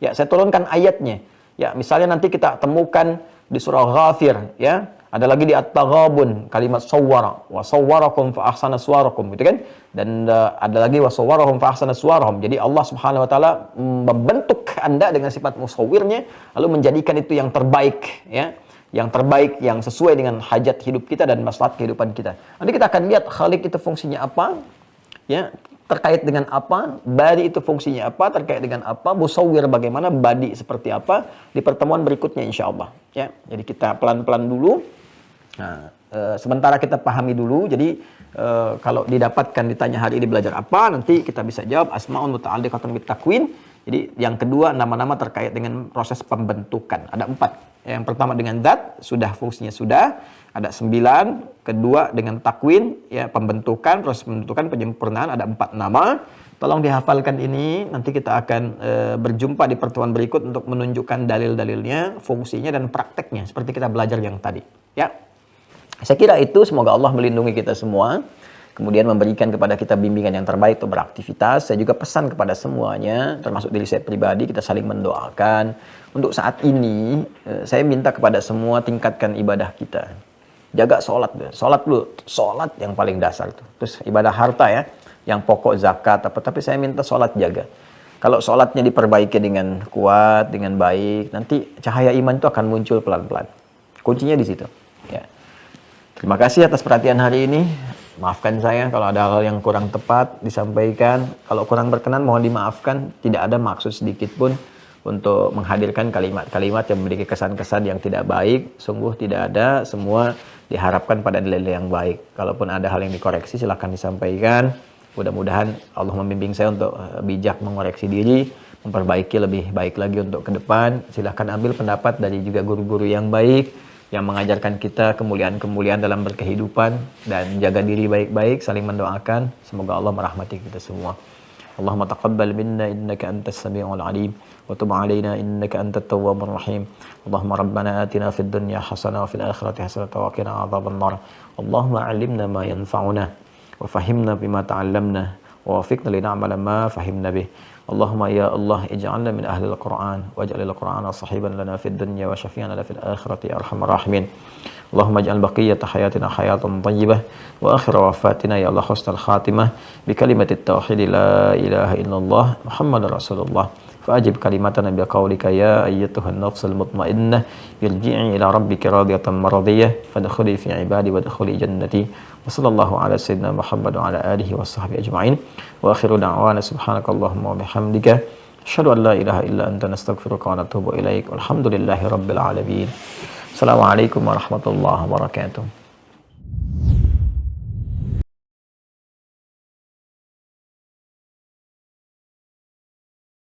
Ya, saya turunkan ayatnya. Ya, misalnya nanti kita temukan di surah Ghafir, ya. Ada lagi di At-Taghabun kalimat sawwara wa sawwarakum fa ahsana suwarakum, gitu kan? Dan ada lagi wa sawwarahum fa ahsana suwarahum. Jadi Allah Subhanahu wa taala membentuk Anda dengan sifat musawwirnya lalu menjadikan itu yang terbaik, ya. Yang terbaik, yang sesuai dengan hajat hidup kita dan maslahat kehidupan kita. Nanti kita akan lihat Khaliq itu fungsinya apa, ya, terkait dengan apa, Bari itu fungsinya apa, terkait dengan apa, Musawwir bagaimana, Badi seperti apa, di pertemuan berikutnya insyaallah, ya. Jadi kita pelan-pelan dulu. Nah, sementara kita pahami dulu. Jadi kalau didapatkan ditanya hari ini belajar apa, nanti kita bisa jawab asmaun muta'alliqatun bit takwin. Jadi yang kedua nama-nama terkait dengan proses pembentukan. Ada 4. Yang pertama dengan zat, sudah fungsinya sudah. Ada 9. Kedua dengan takwin, ya, pembentukan, proses pembentukan, penyempurnaan, ada 4 nama. Tolong dihafalkan ini, nanti kita akan berjumpa di pertemuan berikut untuk menunjukkan dalil-dalilnya, fungsinya dan prakteknya seperti kita belajar yang tadi, ya. Saya kira itu, semoga Allah melindungi kita semua, kemudian memberikan kepada kita bimbingan yang terbaik untuk beraktivitas. Saya juga pesan kepada semuanya, termasuk diri saya pribadi, kita saling mendoakan. Untuk saat ini, saya minta kepada semua tingkatkan ibadah kita. Jaga sholat dulu, sholat yang paling dasar itu. Terus ibadah harta ya, yang pokok zakat apa, tapi saya minta sholat jaga. Kalau sholatnya diperbaiki dengan kuat, dengan baik, nanti cahaya iman itu akan muncul pelan-pelan. Kuncinya di situ. Ya. Terima kasih atas perhatian hari ini. Maafkan saya kalau ada hal yang kurang tepat disampaikan. Kalau kurang berkenan mohon dimaafkan. Tidak ada maksud sedikit pun untuk menghadirkan kalimat-kalimat yang memiliki kesan-kesan yang tidak baik. Sungguh tidak ada. Semua diharapkan pada nilai yang baik. Kalaupun ada hal yang dikoreksi silahkan disampaikan. Mudah-mudahan Allah membimbing saya untuk bijak mengoreksi diri, memperbaiki lebih baik lagi untuk ke depan. Silahkan ambil pendapat dari juga guru-guru yang baik, yang mengajarkan kita kemuliaan-kemuliaan dalam berkehidupan, dan jaga diri baik-baik, saling mendoakan. Semoga Allah merahmati kita semua. Allahumma taqabbal minna innaka antas samiul alim wa tub alaina innaka antat tawwabur rahim. Allahumma rabbana atina fid dunya hasanah wa fil akhirati hasanah wa qina adzabannar. Allahumma 'allimna ma yanfa'una wa fahimna bima ta'allamna wa wafiqna lina'mala ma fahimna bih. Allahumma ya Allah ij'alna min ahli al-Qur'an waj'alil Qur'ana sahiban lana fid dunya wa syafi'an lana fil akhirati ya arhamar rahimin. Allahumma ij'al baqiyata hayatina hayatan thayyibah wa akhir wafatina ya Allah husnal khatimah bi kalimatit tauhid la ilaha illallah Muhammadar Rasulullah. Fa'ajib kalimatana bi qaulika ya ayyatuhan nafsul mutmainnah irji'i ila rabbika radiyatan maradiyah fadkhuli fi ibadi wa dkhuli jannati. Wa sallallahu ala sayyidina Muhammad wa ala alihi wa sahbihi ajma'in. Wa akhiru da'wana subhanakallahumma wa bihamdika asyhadu an la ilaha illa anta nastaghfiruka wa natubu ilaik. Walhamdulillahi rabbil alamin. Assalamualaikum warahmatullahi wabarakatuh.